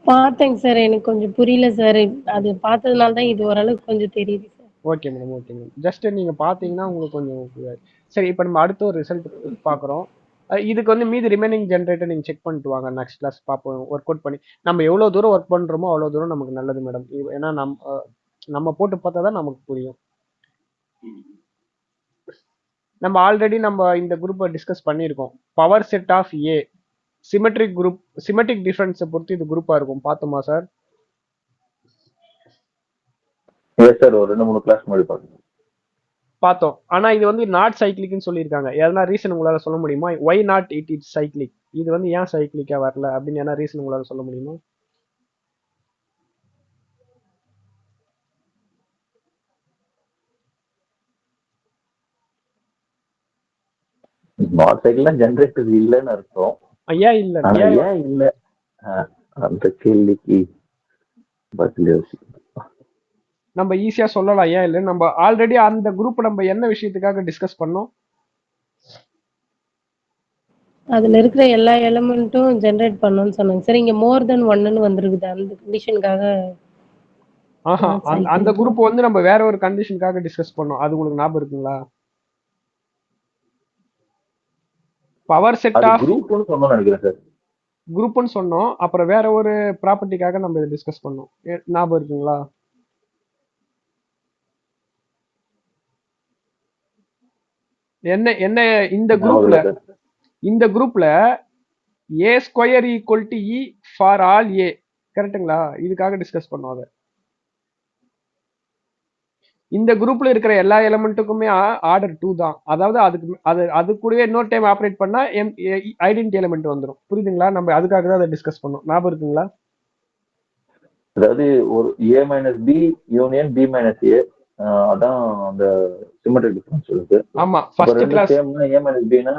பார்த்தேங்க சார். எனக்கு கொஞ்சம் புரியல சார். அது பார்த்ததுனால தான் இது ஓரளவுக்கு கொஞ்சம் தெரியுது சார். Okay madam. ஜஸ்ட் நீங்க பாத்தீங்கன்னா உங்களுக்கு கொஞ்சம் சரி. இப்போ நம்ம அடுத்த ஒரு ரிசல்ட் பார்க்குறோம். இதுக்கு வந்து மீதி ரிமைனிங் ஜென்ரேட்டர் நீங்க செக் பண்ணிட்டு வாங்க. நெக்ஸ்ட் கிளாஸ் பார்ப்போம். ஒர்க் அவுட் பண்ணி நம்ம எவ்வளவு தூரம் ஒர்க் பண்றோமோ அவ்வளவு தூரம் நமக்கு நல்லது மேடம். ஏன்னா நம்ம போட்டு பார்த்தா தான் நமக்கு புரியும். நம்ம ஆல்ரெடி இந்த குரூப்பை டிஸ்கஸ் பண்ணியிருக்கோம். Power set of A symmetric group, symmetric டிஃபரன்ஸை பொறுத்து இது குரூப்பா இருக்கும். பார்த்தோமா சார்? சார் ஒரு 2-3 கிளாஸ் முன்னாடி பார்த்தோம். ஆனா இது வந்து நாட் சைக்கிளிக்னு சொல்லியிருக்காங்க. எதனா ரீசன் உங்களால சொல்ல முடியுமா? Why not it is cyclic? இது வந்து ஏன் சைக்கிளிக்கா வரல அப்படின்னு என்ன ரீசன் உங்களால சொல்ல முடியுமா? நாட் சைக்கிள்னா ஜெனரேட்டர் இல்லைன்னு அர்த்தம். ஐயா இல்ல ஏன் இல்ல அந்த கேள்விக்கு பதில் நம்ம ஈஸியா சொல்லலாம். ஏன் இல்லை? நம்ம ஆல்ரெடி அந்த குரூப் நம்ம என்ன விஷயத்துக்காக டிஸ்கஸ் பண்ணோம்? அதுல இருக்கிற எல்லா எலிமெண்ட்டும் ஜெனரேட் பண்ணனும்னு சொன்னாங்க சார். இங்க மோர் தென் 1ன்னு வந்திருக்குது. அந்த கண்டிஷனுக்காக. அந்த குரூப் வந்து நம்ம வேற ஒரு கண்டிஷனுக்காக டிஸ்கஸ் பண்ணோம். அது உங்களுக்கு ஞாபகம் இருக்குங்களா? பவர் செட் ஆஃப் குரூப்னு சொன்னோம்னு நினைக்கிறேன் சார். குரூப்னு சொன்னோம். அப்புறம் வேற ஒரு ப்ராப்பர்ட்டிக்காக நம்ம இதை டிஸ்கஸ் பண்ணோம். ஞாபகம் இருக்குங்களா? என்ன என்ன இந்த குரூப்ல a square equal to e for all a, கரெக்டுங்களா? இதுக்காக டிஸ்கஸ் பண்ணோம் அதை. இந்த குரூப்ல இருக்கிற எல்லா எலிமெண்ட்டுக்குமே ஆர்டர் 2 தான். அதாவது அது கூடவே இன்னொரு டைம் ஆப்ரேட் பண்ணா ஐடென்டி எலிமெண்ட் வந்துடும். புரியுதுங்களா? நம்ம அதுக்காக தான் அதை டிஸ்கஸ் பண்ணோம். ஞாபகம் இருக்குங்களா? அதாவது ஒரு a minus B union b minus a, அதான் அந்த சிமெட்ரிக் டிஃபரன்ஸ் சொல்லுது. ஆமா, ஃபர்ஸ்ட் கிளாஸ் சேம்னா ஏ மைனஸ் பினா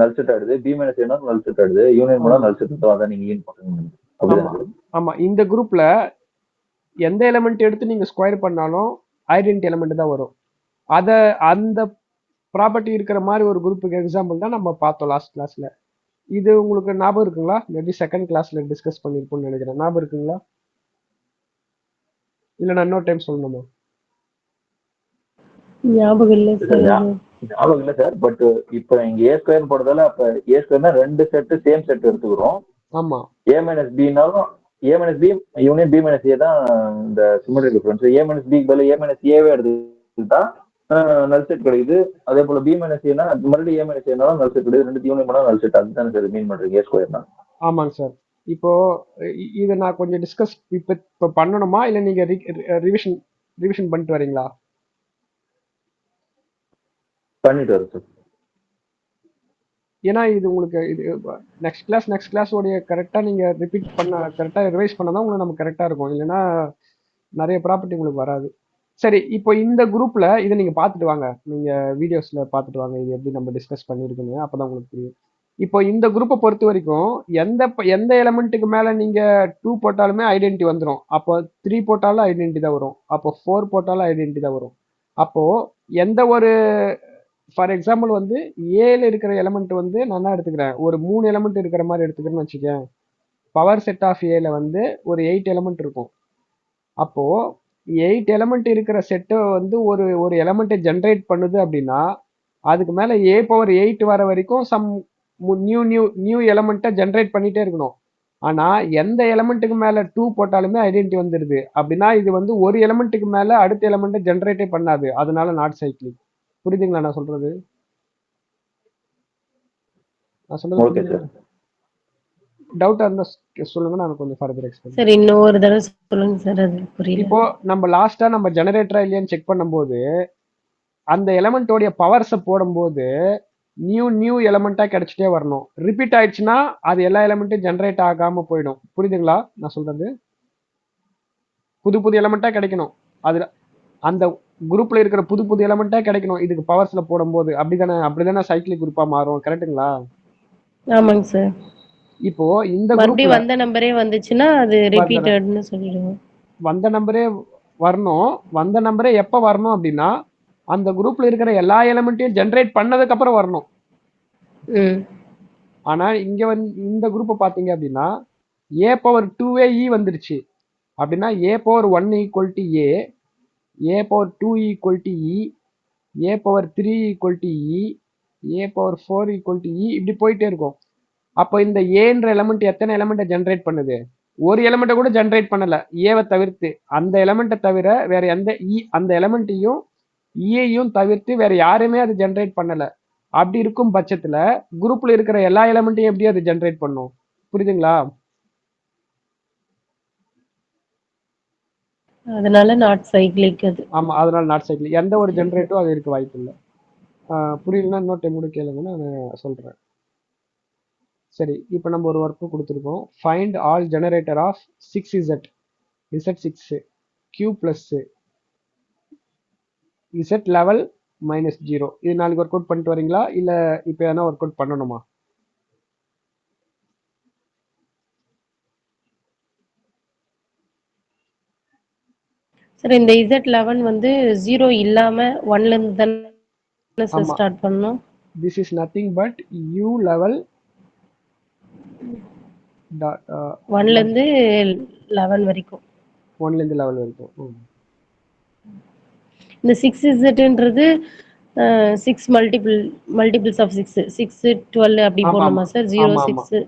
நல் செட் ஆயிடுது, பி மைனஸ் ஏனா நல் செட் ஆயிடுது, யூனியன் பண்ணா நல் செட் ஆகும். அதான் நீங்க யூனியன் பண்ணுங்க. ஆமா, இந்த குரூப்ல எந்த எலிமெண்ட் எடுத்து நீங்க ஸ்கொயர் பண்ணாலும் ஐடென்டி எலிமெண்ட் தான் வரும். அந்த ப்ராப்பர்ட்டி இருக்கிற மாதிரி ஒரு குரூப்புக்கு எக்ஸாம்பிள் தான் நம்ம பார்த்தோம் லாஸ்ட் கிளாஸ்ல. இது உங்களுக்கு ஞாபகம் இருக்குங்களா? மேபி செகண்ட் கிளாஸ்ல டிஸ்கஸ் பண்ணிருப்போம்னு நினைக்கிறேன். ஞாபகம் இருக்குங்களா? இல்ல நான் இன்னொரு டைம் சொல்லணுமா? ஞாபகம் இல்ல சார். பட் இப்ப இங்க ஏ ஸ்கொயர் போடுறதால அப்ப ஏ ஸ்கொயர்னா ரெண்டு செட் சேம் செட் எடுத்துக்கிறோம். ஆமா, ஏ மைனஸ் பினாலும் a minus B union b minus a தான் இந்த சிமெட்ரிக் டிஃபரன்ஸ். ஏ மைனஸ் பிக்கு பதில் ஏ மைனஸ் ஏவே எடுத்துக்கிட்டா நல் செட் கிடைக்குது. அதே போல பி மைனஸ் ஏனா மறுபடியும் ஏ மைனஸ் ஏனாலும் நல் செட் கிடைக்குது. ரெண்டு யூனியன் பண்ணா நல் செட். அதுதான் சார் மீன் பண்றீங்க ஏ ஸ்கொயர்னா. ஆமாங்க சார். இப்போ இதை நான் கொஞ்சம் டிஸ்கஸ் இப்ப பண்ணணுமா இல்ல நீங்க ரிவிஷன் பண்ணிட்டு வரீங்களா? பண்ணிட்டு வரும் சார். ஏன்னா இது உங்களுக்கு இது நெக்ஸ்ட் கிளாஸ் உடைய கரெக்டா நீங்க ரிப்பீட் பண்ண கரெக்டா ரிவைஸ் பண்ணதான் உங்களுக்கு நமக்கு கரெக்டா இருக்கும். இல்லைன்னா நிறைய ப்ராப்பர்ட்டி உங்களுக்கு வராது. சரி, இப்போ இந்த குரூப்ல இதை நீங்க பார்த்துட்டு வாங்க. நீங்க வீடியோஸ்ல பார்த்துட்டு வாங்க இது எப்படி நம்ம டிஸ்கஸ் பண்ணிருக்குன்னு. அப்பதான் உங்களுக்கு புரியும். இப்போ இந்த குரூப்பை பொறுத்த வரைக்கும் எந்த எலிமெண்ட்டுக்கு மேல நீங்க 2 போட்டாலுமே ஐடென்டி வந்துடும். அப்போ 3 போட்டாலும் ஐடென்டி தான் வரும். அப்போ 4 போட்டாலும் ஐடென்டி தான் வரும். அப்போ எந்த ஒரு ஃபார் எக்ஸாம்பிள் வந்து ஏல இருக்கிற எலிமெண்ட் வந்து நான் என்ன எடுத்துக்கிறேன், ஒரு 3 எலிமெண்ட் இருக்கிற மாதிரி எடுத்துக்கிறேன்னு வச்சுக்கேன். பவர் செட் ஆஃப் ஏல வந்து ஒரு 8 எலிமெண்ட் இருக்கும். அப்போ 8 எலிமெண்ட் இருக்கிற செட்டை வந்து ஒரு எலிமெண்ட்டை ஜென்ரேட் பண்ணுது அப்படின்னா அதுக்கு மேல ஏ பவர் 8 வர வரைக்கும் சம் நியூ எலிமெண்ட்டை ஜென்ரேட் பண்ணிட்டே இருக்கணும். ஆனா எந்த எலிமெண்ட்டுக்கு மேல 2 போட்டாலுமே ஐடென்டி வந்துருது. அப்படின்னா இது வந்து ஒரு எலிமெண்ட்டுக்கு மேல அடுத்த எலிமெண்ட்டை ஜென்ரேட்டே பண்ணாது. அதனால நாட் சைக்கிளிக். புரியுதுங்களா நான் சொல்றது? டவுட்டா இருந்தா சொல்லுங்க, நான் கொஞ்சம் ஃபர்தர் எக்ஸ்பிளைன். சரி, இன்னொரு தடவை சொல்லுங்க சார், அது புரியல. இப்போ நம்ம லாஸ்டா நம்ம ஜெனரேட்டரா இல்லையான்னு செக் பண்ணும்போது அந்த எலிமெண்டோட பவர்ஸை போடும்போது நியூ எலிமெண்டா கிடைச்சிட்டே வரணும். ரிப்பீட் ஆயிடுச்சுன்னா அது எல்லா எலிமெண்ட்டும் ஜென்ரேட் ஆகாம போயிடும். புரியுதுங்களா நான் சொல்றது? புது எலிமெண்டா கிடைக்கணும். அது அந்த குரூப்ல இருக்கிற புது எலிமெண்டா கிடைக்கணும் இதுக்கு பவர்ஸ்ல போடும்போது. அப்படிதானே சைக்கிளிக் குரூப்பா மாறும். கரெக்ட்டுங்களா? ஆமாங்க சார். இப்போ இந்த குரூப்ல வந்த நம்பரே வந்துச்சுன்னா அது ரிப்பீட்டட்னு சொல்லிடுவோம். வந்த நம்பரே வரணும். வந்த நம்பரே எப்ப வரணும் அப்படின்னா அந்த குரூப்ல இருக்கிற எல்லா எலிமெண்ட்டையும் ஜெனரேட் பண்ணதுக்கு அப்புறம் வரணும். ஆனா இங்க வந்து இந்த குரூப்பை பாத்தீங்க அப்படின்னா ஏ பவர் 2 இ வந்துருச்சு அப்படின்னா a power 1 equal to a power 2 equal to e, a power 3 equal to e, a power 4 equal to e, இப்படி போயிட்டே இருக்கும். அப்போ இந்த ஏன்ற எலிமெண்ட் எத்தனை எலிமெண்ட்டை ஜென்ரேட் பண்ணுது? ஒரு எலிமெண்ட்டை கூட ஜென்ரேட் பண்ணல, ஏவை தவிர்த்து. அந்த எலிமெண்ட்டை தவிர வேற எந்த அந்த எலிமெண்ட்டையும் ஈயையும் தவிர்த்து வேற யாருமே அது ஜென்ரேட் பண்ணல. அப்படி இருக்கும் பட்சத்துல குரூப்ல இருக்கிற எல்லா எலிமெண்ட்டையும் எப்படி அது ஜென்ரேட் பண்ணும்? புரியுதுங்களா? அதனால நாட் சைக்கிளிக் அது. ஆமா, அதனால நாட் சைக்கிளிக். எந்த ஒரு ஜெனரேட்டரும் அது இருக்க வாய்ப்பு இல்லை. புரியலன்னா இன்னொரு டைம் கூட கேளுங்க, நான் சொல்றேன். சரி, இப்போ நம்ம ஒரு ஒர்க் கொடுத்துருக்கோம். Find all generator of 6z z6 q plus z level -0. இது நாளைக்கு ஒர்க் அவுட் பண்ணிட்டு வரீங்களா இல்ல இப்போ எதனா ஒர்க் அவுட் பண்ணணுமா? சார் இந்த z11 வந்து 0 இல்லாம 1ல இருந்து தான சார் ஸ்டார்ட் பண்ணனும். This is nothing but u level 1ல இருந்து 11 வரைக்கும். 1ல இருந்து 11 வரைக்கும். இந்த 6zன்றது 6 மல்டிபிள்ஸ் ஆஃப் 6 6 12 அப்படி போடணுமா சார்? 0 6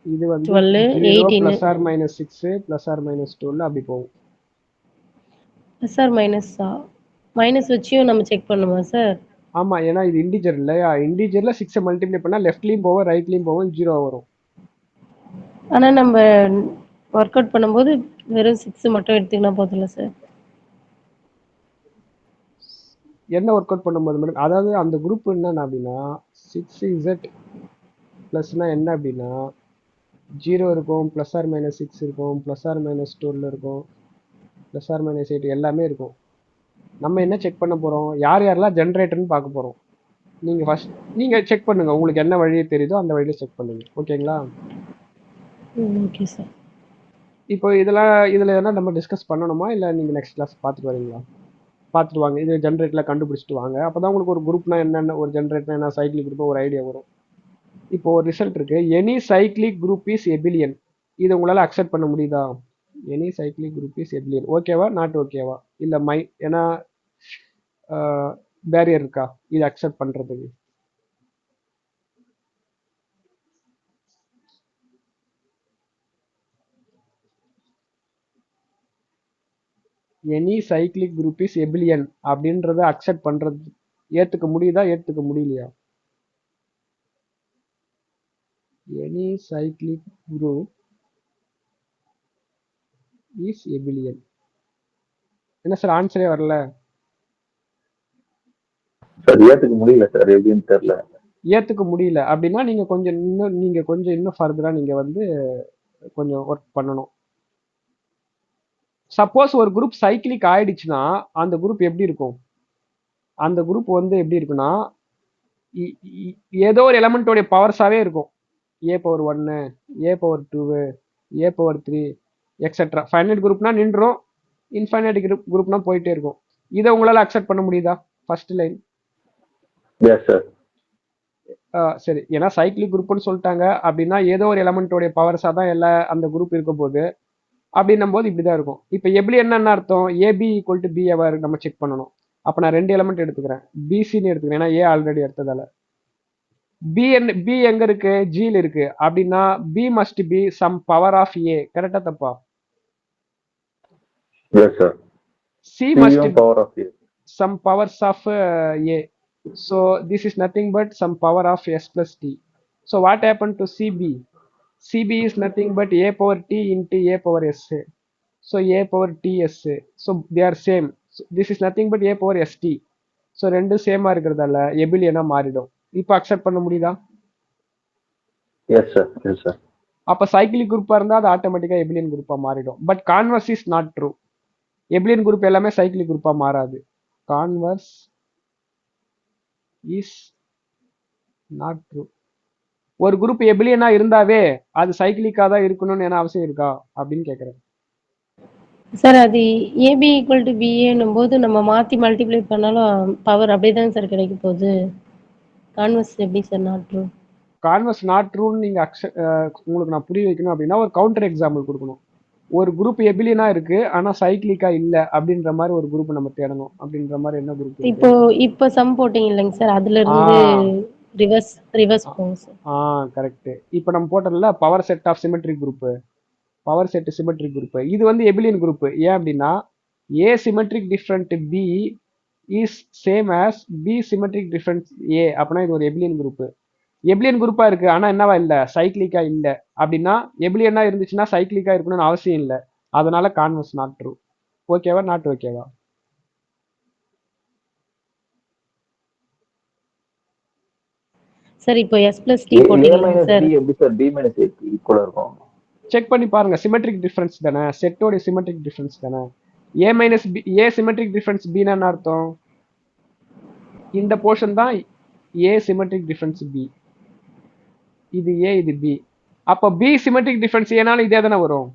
இது வந்து 12 0 18 plus r minus 6 plus r minus 12 அப்படி போகும். ப்ளஸ் ஆர் மைனஸா? மைனஸ் வச்சியும் நம்ம செக் பண்ணுமா சார்? ஆமா, ஏன்னா இது இன்டிஜர் இல்லையா? இன்டிஜர்ல 6 மல்டிப்ளை பண்ணா லெஃப்ட்லயும் போகும் ரைட்லயும் போகும் 0 வரும். ஆனா நம்ம ஒர்க் அவுட் பண்ணும்போது வெறும் 6 மட்டும் எடுத்துக்கினா போதும்ல சார்? என்ன ஒர்க் அவுட் பண்ணும்போது மட்டும், அதாவது அந்த குரூப் என்னன்னா அப்படின்னா 6z பிளஸ்னா என்ன அப்படின்னா 0 இருக்கும், பிளஸ் ஆர் மைனஸ் 6 இருக்கும், பிளஸ் ஆர் மைனஸ் 12 இருக்கும், பிளஸ் ஆர் மைனஸ் 8 எல்லாமே இருக்கும். நம்ம என்ன செக் பண்ண போறோம், யார் யாரெல்லாம் ஜென்ரேட்டர்னு பார்க்க போறோம். நீங்க ஃபர்ஸ்ட் நீங்க செக் பண்ணுங்க, உங்களுக்கு என்ன வழி தெரியுதோ அந்த வழியில செக் பண்ணுங்க. ஓகேங்களா? Okay sir. இப்போ இதுல எதனா நம்ம டிஸ்கஸ் பண்ணணுமா, இல்ல நீங்க நெக்ஸ்ட் கிளாஸ் பார்த்துட்டு வரீங்களா? பார்த்துட்டு வாங்க, இது ஜென்ரேட்ல கண்டுபிடிச்சிட்டு வாங்க. அப்பதான் உங்களுக்கு ஒரு குரூப்னா என்னென்ன, ஒரு ஜென்ரேட்னா என்ன, சைக்கிளிக் குரூப் ஒரு ஐடியா வரும். இப்போ ஒரு ரிசல்ட் இருக்கு, எனி சைக்கிளிக் குரூப் இஸ் எபிலியன். இது உங்களால அக்செப்ட் பண்ண முடியுதா? Any cyclic group is எபிலியன். ஓகேவா நாட் ஓகேவா? இல்ல ஏன்னா பேரியர் இருக்கா இது அக்செப்ட் பண்றதுக்கு? எனி சைக்கிளிக் குரூப் இஸ் எபிலியன் அப்படின்றத அக்செப்ட் பண்றது, ஏத்துக்க முடியுதா ஏத்துக்க முடியலையா? Any cyclic group is எபிலியன். என்ன சார் ஆன்சரே வரல? சார் ஏத்துக்க முடியல சார், எப்படின்னு தெரியல. ஏத்துக்க முடியல அப்படின்னா நீங்க கொஞ்சம் இன்னும் ஃபர்தரா நீங்க வந்து கொஞ்சம் ஒர்க் பண்ணணும். சப்போஸ் ஒரு குரூப் சைக்கிளிக் ஆயிடுச்சுன்னா அந்த குரூப் எப்படி இருக்கும்? அந்த குரூப் வந்து எப்படி இருக்குன்னா ஏதோ ஒரு எலமெண்டோடைய பவர்ஸாவே இருக்கும். ஏ பவர் 1, ஏ பவர் 2, ஏ பவர் 3 எக்ஸெட்ரா. ஃபைனைட் குரூப்னா நின்றோம், இன்ஃபைனைட் குரூப்னா போயிட்டே இருக்கும். இதை உங்களால அக்செப்ட் பண்ண முடியுதா? First line. Yes sir. சரி, ஏன்னா சைக்கிளிக் குரூப்னு சொல்லிட்டாங்க அப்படின்னா ஏதோ ஒரு எலமெண்டோடைய பவர்ஸா தான் அந்த குரூப் இருக்கும் போது, அப்படின்னும் போது இப்படிதான் இருக்கும். இப்போ எப்படி என்ன அர்த்தம், AB equal to B ever நம்ம செக் பண்ணணும். அப்ப நான் 2 எலமெண்ட் எடுத்துக்கிறேன், பிசின்னு எடுத்துக்கிறேன், ஏன்னா ஏ ஆல்ரெடி எடுத்ததால. பி எங்க இருக்கு, ஜில இருக்கு. அப்படின்னா b must be some power of a. கரெக்டா தப்பா? Yes sir. C must power of a, some powers of a. So this is nothing but some power of s plus t. So what happened to cb? Cb is nothing but a power t into a power s. So a power ts. So they are same. So this is nothing but a power st. So ரெண்டு சேமா இருக்கிறதால எபிலியனா மாறிடும். இப்போ அக்செப்ட் பண்ண முடியுதா? Yes sir. Yes sir. அப்ப சைக்கிளிக் குரூப்பா இருந்தா அது ஆட்டோமேட்டிக்கா எபிலியன் குரூப்பா மாறிடும். But converse is not true. எபிலியன் group எல்லாமே சைக்கிளிக் குரூப்பா மாறாது. Converse is not true. ஒரு குரூப் எபிலியனா இருந்தாவே அது சைக்கிளிக்கா தான் இருக்கணும்னு என்ன அவசியம் இருக்கா அப்படின்னு கேக்குறேன். சார் அது ஏபி ஈக்குவல் டு பிஏன்னும் போது நம்ம மாத்தி மல்டிப்ளை பண்ணாலும் பவர் அப்படியே தான் சார் கிடைக்க போகுது. கான்வர்ஸ் எப்படி sir not true? Converse not ட்ரூன்னு நீங்க உங்களுக்கு நான் புரிய வைக்கணும் அப்படின்னா ஒரு கவுண்டர் எக்ஸாம்பிள் கொடுக்கணும். ஒரு குரூப் எபிலியனா இருக்கு ஆனா சைக்கிளிக்கா இல்ல அப்படின்ற மாதிரி ஒரு குரூப் நம்ம தேடணும். அப்படின்ற மாதிரி என்ன குரூப்? இப்போ சம் போட்டீங்க இல்லைங்க சார், அதுல இருந்து ரிவர்ஸ் போங்க சார். கரெக்ட். இப்போ நம்ம போட்டோம்ல power set of symmetric group, power set symmetric group, இது வந்து எபிலியன் குரூப். ஏன் அப்படின்னா A symmetric different B is same as B symmetric different A. அப்படின்னா இது ஒரு எபிலியன் குரூப். எபிலியன் குரூப்பா இருக்கு ஆனா என்னவா இல்ல, சைக்கிளிக்கா இல்ல. அப்படின்னா எபிலியனா இருந்துச்சுன்னா சைக்கிளிக்கா இருக்கணும்னு அவசியம் இல்லை. அதனால கான்வர்ஸ் நாட் ட்ரூ. ஓகேவா நாட் ஓகேவா? சார் இப்போ s plus t போட்டீங்க சார், எப்படி சார் b minus a ஈக்குவலா இருக்கும்? செக் பண்ணி பாருங்க. சிமெட்ரிக் டிஃபரன்ஸ் தானே, செட்டோட சிமெட்ரிக் டிஃபரன்ஸ் தானே. ஏ மைனஸ் பி, ஏ சிமெட்ரிக் டிஃபரன்ஸ் பின்னா என்ன அர்த்தம்? இந்த போர்ஷன் தான் ஏ சிமெட்ரிக் டிஃபரன்ஸ் பி. இது ஏ இது பி. அப்ப பி சிமெட்ரிக் டிஃபரன்ஸ் ஏனாலும் இதே தானே வரும்.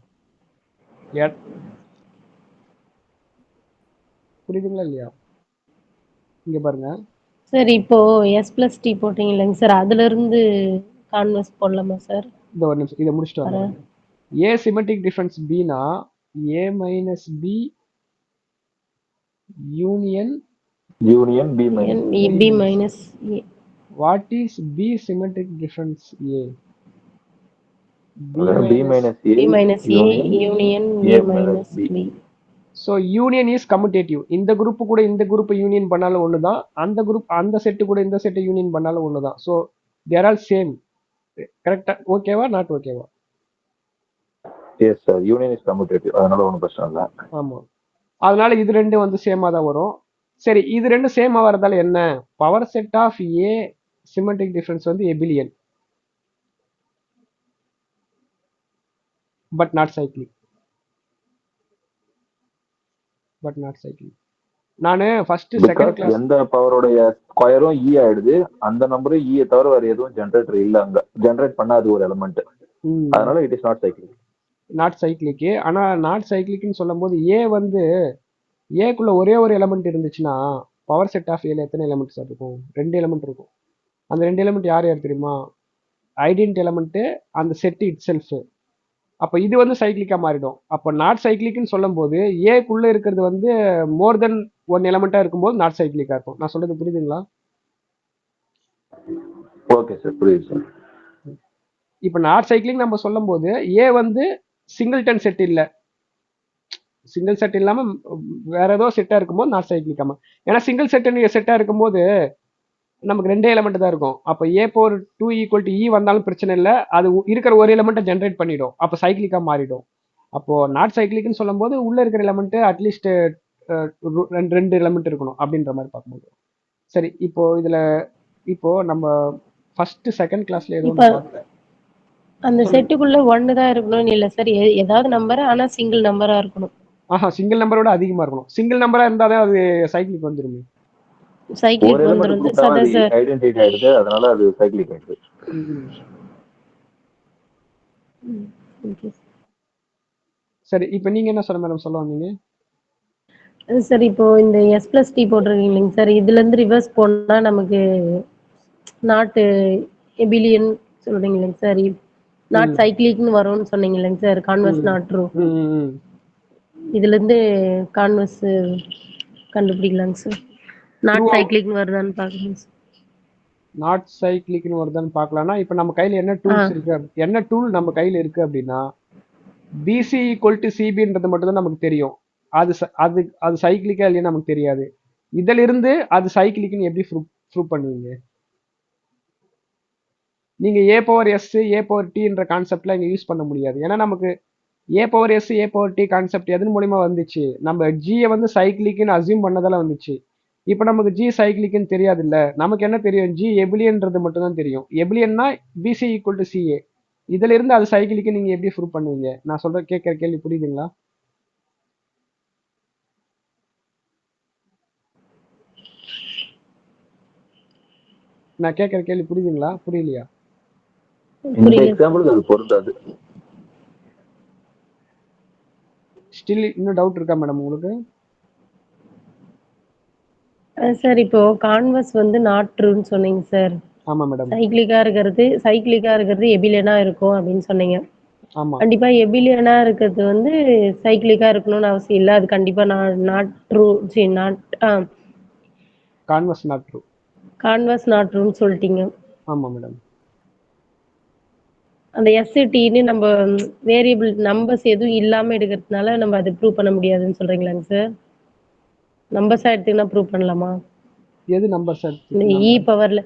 புரியுதுங்களா இல்லையா? இங்க பாருங்க சார் இப்போ s plus t போட்டீங்க இல்லைங்க சார், அதுல இருந்து கான்வர்ஸ் போடலாமா சார்? இந்த ஒரு நிமிஷம் இதை முடிச்சுட்டு வரேன். ஏ சிமெட்ரிக் டிஃபரன்ஸ் பினா A minus B union b minus a. What is B symmetric difference A? B B minus. Minus A B minus A union union A A minus minus B. B. So union is commutative. இந்த குரூப் கூட இந்த குரூப் யூனியன் பண்ணாலும் ஒன்று தான், அந்த குரூப் அந்த செட்டு கூட இந்த செட்டு யூனியன் பண்ணாலும் ஒன்று தான். ஸோ தேர் ஆல் சேம். கரெக்டா? ஓகேவா நாட் ஓகேவா? Yes sir, union is commutative, அதனால ஒன்றும் பிரச்சனை இல்லை. ஆமாம், அதனால இது ரெண்டும் வந்து சேமாக தான் வரும். சரி, இது ரெண்டும் சேமாக வரதால என்ன? Power set of A symmetric difference வந்து abelian but not cyclic. But not cyclic. நான் ஃபர்ஸ்ட் செகண்ட் கிளாஸ் எந்த பவரோடைய ஸ்கொயரும் இ ஆயிடுது, அந்த நம்பரும் இ தவிர வேற எதுவும் ஜென்ரேட்டர் இல்ல, அங்க ஜென்ரேட் பண்ணாது ஒரு எலிமெண்ட், அதனால it is not cyclic. Not cyclic. ஆனா நாட் சைக்ளிக்னு சொல்லும் போது ஏ வந்து ஏக்குள்ள ஒரே ஒரு எலிமெண்ட் இருந்துச்சுன்னா பவர் செட் ஆஃப் ஏல எத்தனை எலிமெண்ட்ஸ் இருக்கும்? 2 எலிமெண்ட் இருக்கும். அந்த 2 எலிமெண்ட் யார் யார் தெரியுமா? ஐடென்டி எலிமெண்ட், அந்த செட் இட் செல்ஃப். அப்போ இது வந்து சைக்ளிக்கா மாறிடும். அப்போ நாட் சைக்ளிக்னு சொல்லும் போது ஏக்குள்ள இருக்கிறது வந்து மோர் தென் 1 எலிமெண்டா இருக்கும்போது நாட் சைக்ளிக்கா இருக்கும். நான் சொல்றது புரியுதுங்களா? ஓகே சார், புரியுது சார். இப்போ நாட் சைக்ளிக் நம்ம சொல்லும் போது ஏ வந்து சிங்கிள்டன் செட் இல்லை, சிங்கிள் செட் இல்லாம வேற ஏதோ செட்டா இருக்கும்போது நாட் சைக்ளிக். ஆமா, ஏன்னா சிங்கிள் செட்டா இருக்கும்போது நமக்கு 2 எலிமெண்ட் தான் இருக்கும். அப்போ ஏ பவர் 2 ஈக்குவல் டு இ வந்தாலும் பிரச்சனை இல்லை, அது இருக்கிற ஒரு எலிமெண்ட்டை ஜென்ரேட் பண்ணிடும், அப்போ சைக்ளிக்கா மாறிடும். அப்போ நாட் சைக்ளிக்னு சொல்லும் போது உள்ள இருக்கிற எலிமெண்ட் அட்லீஸ்ட் 2 எலிமெண்ட் இருக்கணும் அப்படின்ற மாதிரி பார்க்கும்போது. சரி, இப்போ இதுல இப்போ நம்ம ஃபர்ஸ்ட் செகண்ட் கிளாஸ்ல ஏதோ அந்த செட்டுக்குள்ள 1 தான் இருக்கணும்னு இல்ல சார், ஏதாவது நம்பர், ஆனா சிங்கிள் நம்பரா இருக்கணும். ஆஹா, சிங்கிள் நம்பரோட அதிகமா இருக்கணும். சிங்கிள் நம்பரா இருந்தாதான் அது சைக்ளிக் வந்துருமே. சைக்ளிக் வந்துரும் சார், ஐடென்டிட்டி ஆயிடுது, அதனால அது சைக்ளிக் ஆயிடுது. சரி, இப்போ நீங்க என்ன சொல்ல மேடம் சொல்ல வந்தீங்க? சார் இப்போ இந்த எஸ் பிளஸ் டி போட்டிருக்கீங்க சார், இதுல இருந்து ரிவர்ஸ் போனா நமக்கு நாட் எபிலியன் சொல்றீங்க இல்லைங்க சார், நாட் சைக்ளிக்னு வரும்னு சொன்னீங்க இல்லைங்க சார், கான்வர்ஸ் நாட் ட்ரூ. இதுல இருந்து கான்வர்ஸ் கண்டுபிடிக்கலாங்க சார், நாட் சைக்ளிக்னு வருதான்னு பாக்குறேங்க சார். நாட் சைக்ளிக்னு வருதான்னு பார்க்கலாம்னா இப்போ நம்ம கையில என்ன டூல்ஸ் இருக்கு, என்ன டூல் நம்ம கையில இருக்கு அப்படின்னா பிசி ஈக்குவல் டு சிபின்றது மட்டும் தான் நமக்கு தெரியும். அது அது அது சைக்ளிக்கா இல்லையா நமக்கு தெரியாது. இதுல இருந்து அது சைக்ளிக்னு எப்படி ப்ரூவ் பண்ணுவீங்க? நீங்க A power S A power டின்ற கான்செப்ட்ல இங்க யூஸ் பண்ண முடியாது. ஏன்னா நமக்கு A power S A power T concept எதன் மூலியமா வந்துச்சு? நம்ம ஜியை வந்து சைக்ளிக்னு அசியூம் பண்ணதால வந்துச்சு. இப்போ நமக்கு ஜி சைக்ளிக்னு தெரியாது இல்ல, நமக்கு என்ன தெரியும்? ஜி எபிலியன்றது மட்டும் தான் தெரியும். எபிலியன்னா பிசி ஈக்குவல் டு சிஏ. இதுல இருந்து அது சைக்கிளுக்கு நீங்க எப்படி ப்ரூவ் பண்ணுவீங்க? நான் சொல்ற கேட்கிற கேள்வி புரியுதுங்களா? நான் கேட்கிற கேள்வி புரியுதுங்களா புரியலையா? இந்த எக்ஸாம்பிளுக்கு அது பொருந்தாது. ஸ்டில் இன்னும் டவுட் இருக்கா மேடம் உங்களுக்கு? சார் இப்போ கான்வர்ஸ் வந்து நாட் ட்ரூன்னு சொன்னீங்க சார். ஆமா மேடம். சைக்ளிக்கா இருக்கிறது எபிலியனா இருக்கும் அப்படின்னு சொன்னீங்க. ஆமா, கண்டிப்பா எபிலியனா இருக்கிறது வந்து சைக்ளிக்கா இருக்கணும்னு அவசியம் இல்லை, அது கண்டிப்பா not true, not converse not true. Converse not ட்ரூன்னு சொல்லிட்டீங்க. ஆமா மேடம். அந்த எஸ்டின்னு நம்ம வேரியபிள் நம்பர்ஸ் எதுவும் இல்லாம எடுக்கிறதுனால நம்ம அதை ப்ரூவ் பண்ண முடியாதுன்னு சொல்றீங்களாங்க சார்? நம்பர்ஸா எடுத்தீங்கன்னா ப்ரூவ் பண்ணலாமா? எது நம்பர்ஸ்? இ பவர்ல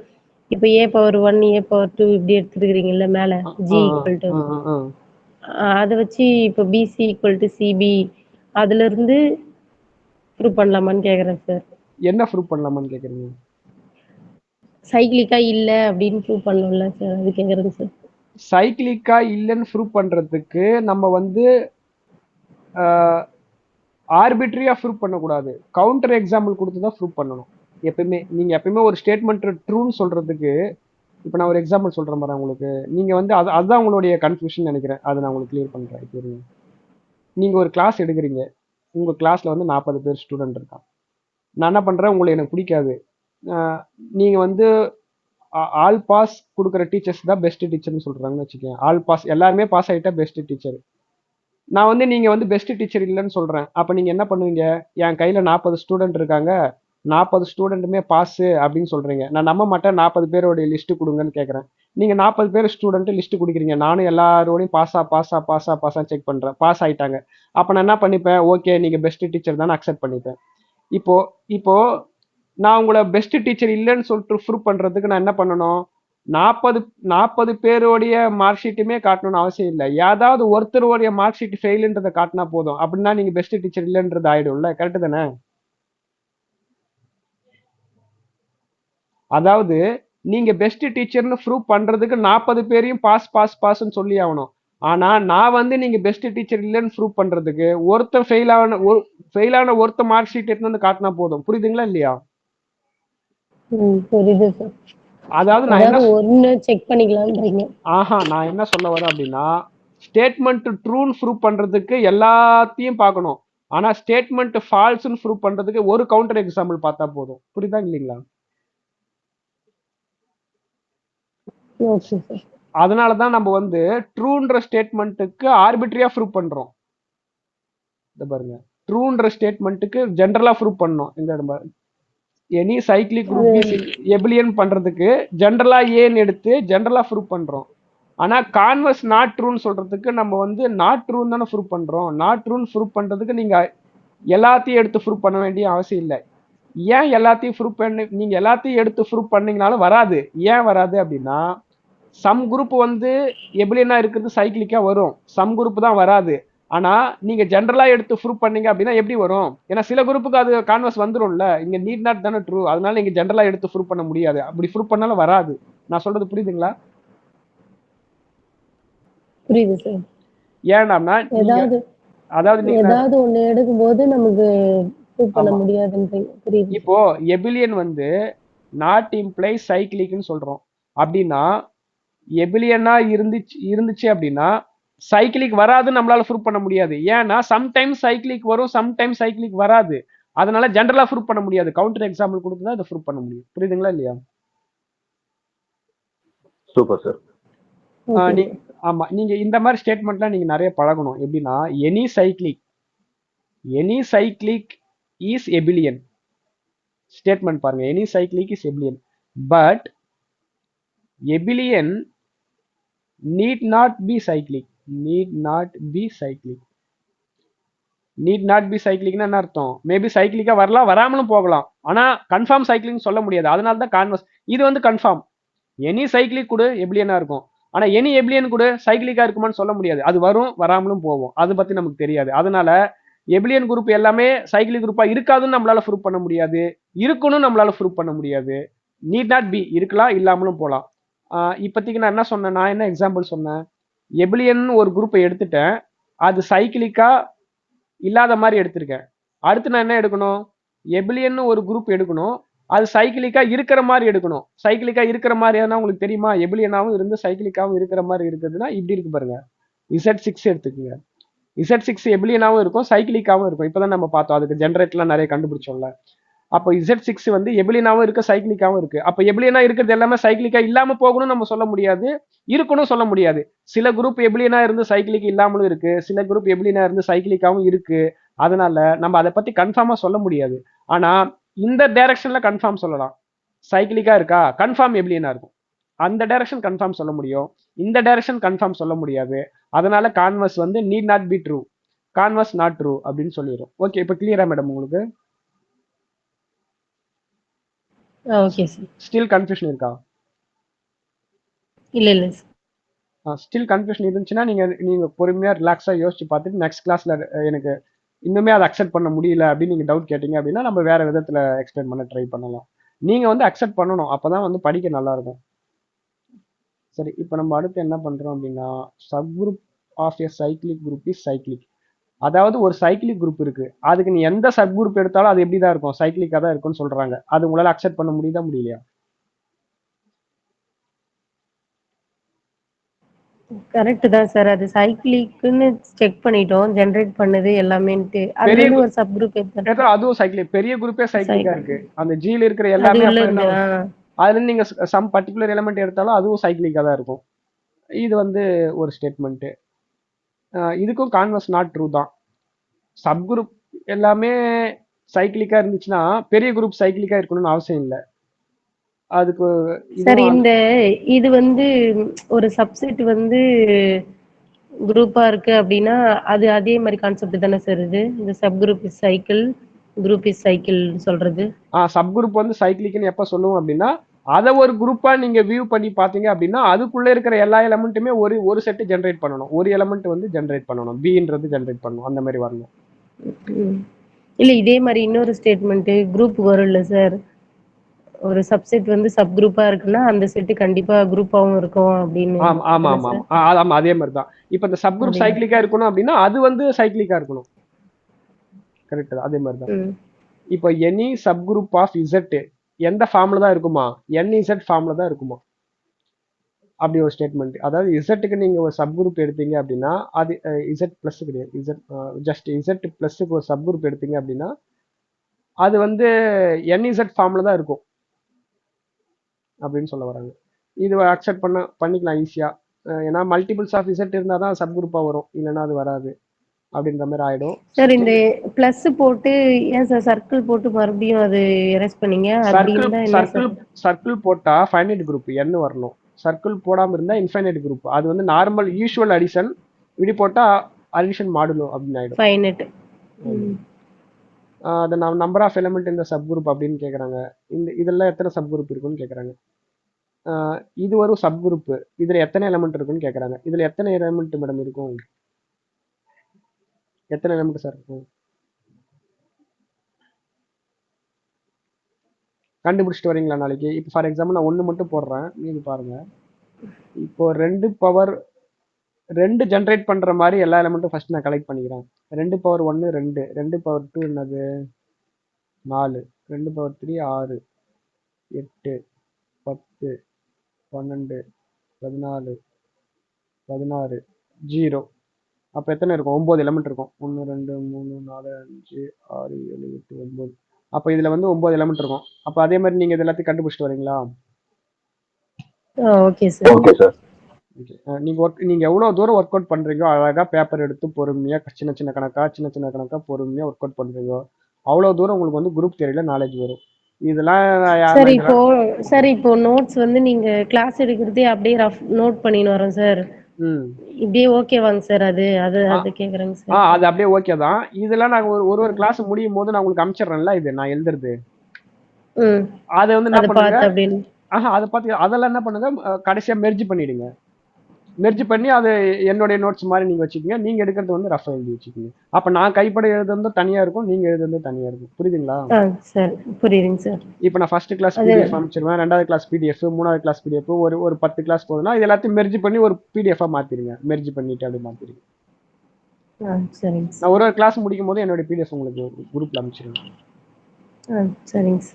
இப்போ ஏ பவர் 1 ஏ பவர் 2 இப்படி எடுத்துக்கிறீங்கல்ல மேல, ஜி ஈக்குவல் டு, அதை வச்சு இப்போ பிசி ஈக்குவல் டு சிபி அதுல இருந்து ப்ரூவ் பண்ணலாமான்னு கேக்குறேன் சார். என்ன ப்ரூவ் பண்ணலாமான்னு கேக்குறீங்க? சைக்ளிக்கா இல்ல அப்படின்னு ப்ரூவ் பண்ணணும்ல சார், அது கேக்குறேங்க சார். சைக்ளிக்கா இல்லைன்னு ப்ரூவ் பண்றதுக்கு நம்ம வந்து ஆர்பிட்ரியா ப்ரூவ் பண்ணக்கூடாது, கவுண்டர் எக்ஸாம்பிள் கொடுத்து தான் ப்ரூவ் பண்ணணும். எப்பயுமே நீங்க எப்பயுமே ஒரு ஸ்டேட்மெண்ட் ட்ரூன்னு சொல்றதுக்கு, இப்போ நான் ஒரு எக்ஸாம்பிள் சொல்றேன் பாரு உங்களுக்கு, நீங்க வந்து அதுதான் உங்களுடைய கன்ஃபியூஷன் நினைக்கிறேன், அதை நான் உங்களுக்கு கிளியர் பண்றேன். இப்போ நீங்க ஒரு கிளாஸ் எடுக்கிறீங்க, உங்க கிளாஸ்ல வந்து 40 பேர் ஸ்டூடெண்ட் இருக்கான். நான் என்ன பண்றேன், உங்களுக்கு எனக்கு பிடிக்காது, நீங்க வந்து ஆல் பாஸ் கொடுக்குற டீச்சர்ஸ் தான் பெஸ்ட் டீச்சர்னு சொல்றாங்கன்னு வச்சுக்கேன். ஆல் பாஸ் எல்லாருமே பாஸ் ஆகிட்டா பெஸ்ட் டீச்சர். நான் வந்து நீங்க வந்து பெஸ்ட் டீச்சர் இல்லைன்னு சொல்றேன். அப்ப நீங்க என்ன பண்ணுவீங்க? என் கையில 40 ஸ்டூடெண்ட் இருக்காங்க, 40 ஸ்டூடெண்ட்டுமே பாஸ் அப்படின்னு சொல்றீங்க. நான் நம்ப மாட்டேன், 40 பேரோட லிஸ்ட் கொடுங்கன்னு கேட்கறேன். நீங்க 40 பேர் ஸ்டூடெண்ட் லிஸ்ட் குடுக்குறீங்க. நானும் எல்லாரோடையும் பாஸா செக் பண்றேன். பாஸ் ஆயிட்டாங்க. அப்ப நான் என்ன பண்ணிப்பேன்? ஓகே, நீங்க பெஸ்ட் டீச்சர் தானே அக்செப்ட் பண்ணிப்பேன். இப்போ இப்போ நான் உங்கள பெஸ்ட் டீச்சர் இல்லைன்னு சொல்லிட்டு ப்ரூவ் பண்றதுக்கு நான் என்ன பண்ணணும்? 40 பேருடைய மார்க் ஷீட்டுமே காட்டணும்னு அவசியம் இல்லை. ஏதாவது ஒருத்தருடைய மார்க் ஷீட் ஃபெயிலுன்றதை காட்டினா போதும். அப்படின்னா நீங்க பெஸ்ட் டீச்சர் இல்லைன்றது ஆயிடும்ல. கரெக்ட் தானே? அதாவது நீங்க பெஸ்ட் டீச்சர்னு ப்ரூவ் பண்றதுக்கு 40 பேரையும் பாஸ்ன்னு சொல்லி ஆகணும். ஆனா நான் வந்து நீங்க பெஸ்ட் டீச்சர் இல்லைன்னு ப்ரூவ் பண்றதுக்கு ஒருத்தன் ஃபெயிலான ஒருத்த மார்க் ஷீட் எடுத்து வந்து காட்டினா போதும். புரியுதுங்களா இல்லையா? புரியுது சார். அதாவது நான் என்ன அதாவது ஒண்ணு செக் பண்ணிக்கலாம்ன்றீங்க. நான் என்ன சொல்ல வரேன் அப்படின்னா, ஸ்டேட்மெண்ட் ட்ரூன்னு ப்ரூவ் பண்றதுக்கு எல்லாத்தையும் பார்க்கணும். ஆனா ஸ்டேட்மெண்ட் ஃபால்ஸ்னு ப்ரூவ் பண்றதுக்கு ஒரு கவுண்டர் எக்ஸாம்பிள் பார்த்தா போதும். புரியுதா இல்லைங்களா? Okay sir. அதனால தான் நம்ம வந்து ட்ரூன்ற ஸ்டேட்மெண்ட்டுக்கு ஆர்பிட்ரியா ப்ரூவ் பண்றோம். இந்த பாருங்க, ட்ரூன்ற ஸ்டேட்மெண்ட்டுக்கு ஜென்ரலா ப்ரூவ் பண்ணோம். இந்த எனி சைக்கிளிக் குரூப் இஸ் எபிலியன் பண்றதுக்கு ஜென்ரலா ஏன்னு எடுத்து ஜென்ரலா ப்ரூவ் பண்றோம். ஆனா கான்வர்ஸ் நாட் ட்ரூன்னு சொல்றதுக்கு நம்ம வந்து நாட் ட்ரூன்னு தானே ப்ரூவ் பண்றோம். நாட் ட்ரூன்னு ப்ரூவ் பண்றதுக்கு நீங்க எல்லாத்தையும் எடுத்து ப்ரூவ் பண்ண வேண்டிய அவசியம் இல்லை. ஏன் எல்லாத்தையும் ப்ரூவ் பண்ணி நீங்க எல்லாத்தையும் எடுத்து ப்ரூவ் பண்ணீங்கனாலும் வராது. ஏன் வராது அப்படின்னா, சம் குரூப் வந்து எபிலியனா இருக்கிறது சைக்கிளிக்கா வரும். சம் குரூப் தான் வராது. ஆனா நீங்க ஜென்ரலா எடுத்து ப்ரூவ் பண்ணீங்க அப்படின்னா எப்படி வரும்? ஏன்னா சில குரூப்புக்கு அது கான்வர்ஸ் வந்துரும்ல. இங்க நீட் நாட் தானே ட்ரூ. அதனால நீங்க ஜென்ரலா எடுத்து ப்ரூவ் பண்ண முடியாது. அப்படி ப்ரூவ் பண்ணாலும் வராது. நான் சொல்றது புரியுதுங்களா? புரியுது சார். ஏன்னா நீங்க ஏதாவது அதாவது நீங்க ஏதாவது ஒண்ணு எடுக்கும்போது நமக்கு ப்ரூவ் பண்ண ஆமா. முடியாதுன்றீங்க. புரியுது. இப்போ எபிலியன் வந்து நாட் இம்ப்ளை சைக்கிளிக்னு சொல்றோம். அப்படின்னா எபிலியனா இருந்துச்சு அப்படின்னா சைக்கிளிக் வராதுன்னு நம்மளால ப்ரூவ் பண்ண முடியாது. ஏன்னா சம்டைம்ஸ் சைக்கிளிக் வரும், சம்டைம்ஸ் சைக்கிளிக் வராது. அதனால ஜென்ரலா ப்ரூவ் பண்ண முடியாது. கவுண்டர் எக்ஸாம்பிள் கொடுத்து தான் இதை ப்ரூவ் பண்ண முடியும். புரியுதுங்களா இல்லையா? Super sir. ஆமா, நீங்க இந்த மாதிரி ஸ்டேட்மெண்ட்லாம் நீங்க நிறைய பழகணும். எப்படின்னா any cyclic is abelian statement பாருங்க. Any cyclic is abelian but abelian need not be cyclic. need not be cyclicனா என்ன அர்த்தம்? மேபி சைக்கிளிக்கா வரலாம், வராமலும் போகலாம். ஆனா கன்ஃபார்ம் சைக்கிளிங் சொல்ல முடியாது. அதனால தான் கான்வர்ஸ். இது வந்து கன்ஃபார்ம். எனி சைக்கிளிக் கூட எபிலியனா இருக்கும். ஆனா எனி எபிலியன் கூட சைக்கிளிக்கா இருக்குமான்னு சொல்ல முடியாது. அது வரும், வராமலும் போகும். அதை பத்தி நமக்கு தெரியாது. அதனால எபிலியன் குரூப் எல்லாமே சைக்கிளிக் குரூப்பா இருக்காதுன்னு நம்மளால ப்ரூவ் பண்ண முடியாது. இருக்கணும் நம்மளால ப்ரூவ் பண்ண முடியாது. நீட் நாட் பி இருக்கலாம், இல்லாமலும் போகலாம். இப்போதைக்கு நான் என்ன சொன்னேன்? நான் என்ன எக்ஸாம்பிள் சொன்னேன்? எபிலியன் ஒரு குரூப்பை எடுத்துட்டேன். அது சைக்கிளிக்கா இல்லாத மாதிரி எடுத்திருக்கேன். அடுத்து நான் என்ன எடுக்கணும்? எபிலியன் ஒரு குரூப் எடுக்கணும். அது சைக்கிளிக்கா இருக்கிற மாதிரி எடுக்கணும். சைக்கிளிக்கா இருக்கிற மாதிரியானா உங்களுக்கு தெரியுமா? எபிலியனாவும் இருந்து சைக்கிளிக்காவும் இருக்கிற மாதிரி இருக்குதுன்னா இப்படி இருக்கு பாருங்க. Z6 எடுத்துக்கோங்க. Z6 எபிலியனாவும் இருக்கும், சைக்கிளிக்காவும் இருக்கும். இப்பதான் நம்ம பார்த்தோம். அதுக்கு ஜென்ரேட்லாம் நிறைய கண்டுபிடிச்சோம்ல. அப்போ Z6 வந்து எபிலியனாவும் இருக்கு, சைக்கிளிக்காவும் இருக்கு. அப்ப எபிலியனா இருக்கிறது எல்லாமே சைக்கிளிக்கா இல்லாம போகணும்னு நம்ம சொல்ல முடியாது, இருக்கணும் சொல்ல முடியாது. சில குரூப் எபிலியனா இருந்து சைக்கிளிக் இல்லாமலும் இருக்கு, சில குரூப் எபிலியனா இருந்து சைக்கிளிக்காவும் இருக்கு. அதனால நம்ம அதை பத்தி கன்ஃபார்மா சொல்ல முடியாது. ஆனா இந்த டைரக்ஷன்ல கன்ஃபார்ம் சொல்லலாம். சைக்கிளிக்கா இருக்கா, கன்ஃபார்ம் எபிலியனா இருக்கும். அந்த டைரக்ஷன் கன்ஃபார்ம் சொல்ல முடியும், இந்த டைரக்ஷன் கன்ஃபார்ம் சொல்ல முடியாது. அதனால கான்வர்ஸ் வந்து need not be true, converse not true அப்படின்னு சொல்லிடும். ஓகே, இப்போ கிளியரா மேடம் உங்களுக்கு? Okay sir. ஸ்டில் கன்ஃபியூஷன் இருக்கா? இல்ல ஸ்டில் கன்ஃபியூஷன் இருந்துச்சுன்னா நீங்க பொறுமையா ரிலாக்ஸா யோசிச்சு பார்த்துட்டு நெக்ஸ்ட் கிளாஸ்ல எனக்கு இன்னுமே அதை அக்செப்ட் பண்ண முடியல அப்படின்னு நீங்க டவுட் கேட்டீங்க அப்படின்னா நம்ம வேற விதத்துல எக்ஸ்பிளைன் பண்ண ட்ரை பண்ணலாம். நீங்க வந்து அக்செப்ட் பண்ணணும், அப்பதான் வந்து படிக்க நல்லா இருக்கும். சரி, இப்போ நம்ம அடுத்து என்ன பண்றோம் அப்படின்னா, sub group of a cyclic group is cyclic. அதாவது ஒரு சைக்கிளிக் குரூப் இருக்கு, அதுக்கு நீ எந்த சப் குரூப் எடுத்தாலும் அது எப்படிதான் இருக்கும்? சைக்கிளிக்கா தான் இருக்கும்னு சொல்றாங்க. அது உங்களால அக்செப்ட் பண்ண முடியுதா, முடியலையா? கரெக்ட் தான் சார். அது சைக்கிளிக்னு செக் பண்ணிட்டோம். ஜெனரேட் பண்ணுது எல்லாமேன்ட்டு. அதுல பெரிய இருந்து ஒரு சப் குரூப் ஏதோ அதுவும் சைக்கிளிக், பெரிய குரூப்பே சைக்கிளிக்கா இருக்கு. அந்த ஜில இருக்கிற அது எல்லாமே உள்ள அப்ப இருந்து என்ன, அதுல இருந்து நீங்க சம் பர்டிகுலர் எலிமெண்ட் எடுத்தாலும் அதுவும் சைக்கிளிக்கா தான் இருக்கும். இது வந்து ஒரு ஸ்டேட்மெண்ட். இதுக்கும் கான்வர்ஸ் நாட் ட்ரூ தான். சப் குரூப் எல்லாமே சைக்கிளிக்கா இருந்துச்சுன்னா பெரிய குரூப் சைக்கிளிக்கா இருக்கணும்னு அவசியம் இல்லை. அதுக்கு சரி, இதுவும் இது வந்து ஒரு சப்செட் வந்து குரூப்பா இருக்கு அப்படின்னா அது அதே மாதிரி கான்செப்ட் தானே சார் இது? இந்த sub group is cycle, group is cycle சொல்றது. சப் குரூப் வந்து சைக்கிளிக்னு எப்ப சொல்லுவோம் அப்படின்னா, அதை ஒரு குரூப்பா நீங்க வியூ பண்ணி பாத்தீங்க அப்படின்னா அதுக்குள்ள இருக்கிற எல்லா எலமெண்ட்டுமே ஒரு ஒரு செட் ஜென்ரேட் பண்ணணும். ஒரு எலமெண்ட் வந்து ஜென்ரேட் பண்ணணும், பின்றது ஜென்ரேட் பண்ணணும், அந்த மாதிரி வரணும். இல்ல இதே மாதிரி இன்னொரு ஸ்டேட்மெண்ட் குரூப் வரும் இல்ல சார்? ஒரு சப்செட் வந்து சப் குரூப்பா இருக்குன்னா அந்த செட் கண்டிப்பா குரூப்பாவும் இருக்கும் அப்படின்னு. ஆமா ஆமா ஆமா ஆமா அதே மாதிரி தான். இப்ப இந்த சப் குரூப் சைக்கிளிக்கா இருக்கணும் அப்படின்னா அது வந்து சைக்கிளிக்கா இருக்கணும். கரெக்ட் தான், அதே மாதிரி தான். இப்போ any sub group of Z எந்த ஃபார்ம்ல தான் இருக்குமா? NZ ஃபார்ம்ல தான் இருக்குமா? அப்படி ஒரு ஸ்டேட்மெண்ட். அதாவது இசட்டுக்கு நீங்க ஒரு சப் குரூப் எடுத்தீங்க அப்படின்னா அது இசட் பிளஸ் கிடையாது, இசட் ஜஸ்ட் இசட் பிளஸ்க்கு ஒரு சப் குரூப் எடுத்தீங்க அப்படின்னா அது வந்து NZ ஃபார்ம்ல தான் இருக்கும் அப்படின்னு சொல்ல வராங்க. இது அக்செப்ட் பண்ணிக்கலாம் ஈஸியா. ஏன்னா மல்டிபிள்ஸ் ஆஃப் இசட் இருந்தால் தான் சப் குரூப்பாக வரும், இல்லைன்னா அது வராது அப்படின்ற மாதிரி ஆயிடும். சார் இந்த பிளஸ் போட்டு ஏன் சார் சர்க்கிள் போட்டு மறுபடியும் அது எரேஸ் பண்ணீங்க? சர்க்கிள் போட்டா ஃபைனைட் குரூப் n வரணும். சர்க்கிள் போடாம இருந்தா இன்ஃபைனைட் குரூப். அது வந்து நார்மல் யூஷுவல் அடிஷன். இப்படி போட்டா அடிஷன் மாடுலோ அப்படின்னு ஆயிடும். Finite. the number of element in the subgroup அப்படின்னு கேக்குறாங்க. இதெல்லாம் எத்தனை சப்குரூப் இருக்குன்னு கேக்குறாங்க. இது ஒரு சப்குரூப், இதுல எத்தனை எலிமெண்ட் இருக்குன்னு கேக்குறாங்க. இதுல எத்தனை எலிமெண்ட் மேடம் இருக்கும்? எத்தனை எலிமெண்ட் சார் இருக்கும்? கண்டுபிடிச்சிட்டு வரீங்களா நாளைக்கு? இப்போ ஃபார் எக்ஸாம்பிள் நான் ஒன்று மட்டும் போடுறேன், நீங்க பாருங்க. இப்போ 2 பவர் 2 ஜென்ரேட் பண்ற மாதிரி எல்லா எலிமெண்ட்டும் ஃபர்ஸ்ட் நான் கலெக்ட் பண்ணிக்கிறேன். 2 பவர் 1 2, 2 பவர் 2 என்னது 4, 2 பவர் 3 6, 8, 10, 12, 14, 16, 0. அப்போ எத்தனை இருக்கும்? 9 எலிமெண்ட் இருக்கும். 1 2 3 4 5 6 7 8 9. அப்போ இதுல வந்து 9 எலிமெண்ட் இருக்கும். அப்போ அதே மாதிரி நீங்க இது எல்லாத்தையும் கண்டுபிடிச்சிட்டு வரீங்களா? Okay sir. Okay sir. நீங்க எவ்வளவு தூரம் ஒர்க் அவுட் பண்றீங்களோ, அழகா பேப்பர் எடுத்து பொறுமையா சின்ன சின்ன கணக்கா பொறுமையா ஒர்க் அவுட் பண்றீங்க, அவ்வளவு தூரம் உங்களுக்கு வந்து குரூப் தியரியில நாலேஜ் வரும். இதெல்லாம் சார் இப்போ நோட்ஸ் வந்து நீங்க கிளாஸ் எடுக்கிறதே அப்படியே ரஃப் நோட் பண்ணின்னு வரோம் சார். இப்படியே ஓகேவாங்க சார்? அது கேக்குறேங்க சார். அது அப்படியே ஓகே தான். இதெல்லாம் நாங்க ஒரு கிளாஸ் முடியும் போது நான் உங்களுக்கு அனுப்பிச்சிடுறேன்ல, இது நான் எழுதுறது. அதை வந்து என்ன பண்ணுங்க, அதை பார்த்து அதெல்லாம் என்ன பண்ணுங்க, கடைசியா மெர்ஜ் பண்ணிடுங்க. மெர்ஜ் பண்ணி அது என்னுடைய நோட்ஸ் மாதிரி நீங்க வச்சுக்கோங்க. நீங்க எடுக்கிறது வந்து ரஃபா எழுதி வச்சுக்கோங்க. அப்ப நான் கைப்பட எழுதுறது தனியா இருக்கும், நீங்க எழுதுறது தனியா இருக்கும். புரியுதுங்களா? சார் புரியுதுங்க சார். இப்போ நான் ஃபர்ஸ்ட் கிளாஸ் PDF அனுப்பிச்சிருவேன், ரெண்டாவது கிளாஸ் PDF, மூணாவது கிளாஸ் PDF, ஒரு 10 கிளாஸ் போதுன்னா இது எல்லாத்தையும் மெர்ஜ் பண்ணி ஒரு PDF மாத்திருங்க. மெர்ஜ் பண்ணிட்டு அப்படி மாத்திருங்க. நான் ஒரு கிளாஸ் முடிக்கும் போது என்னோட PDF உங்களுக்கு குரூப்ல அனுப்பிச்சிருவேன். சரிங்க.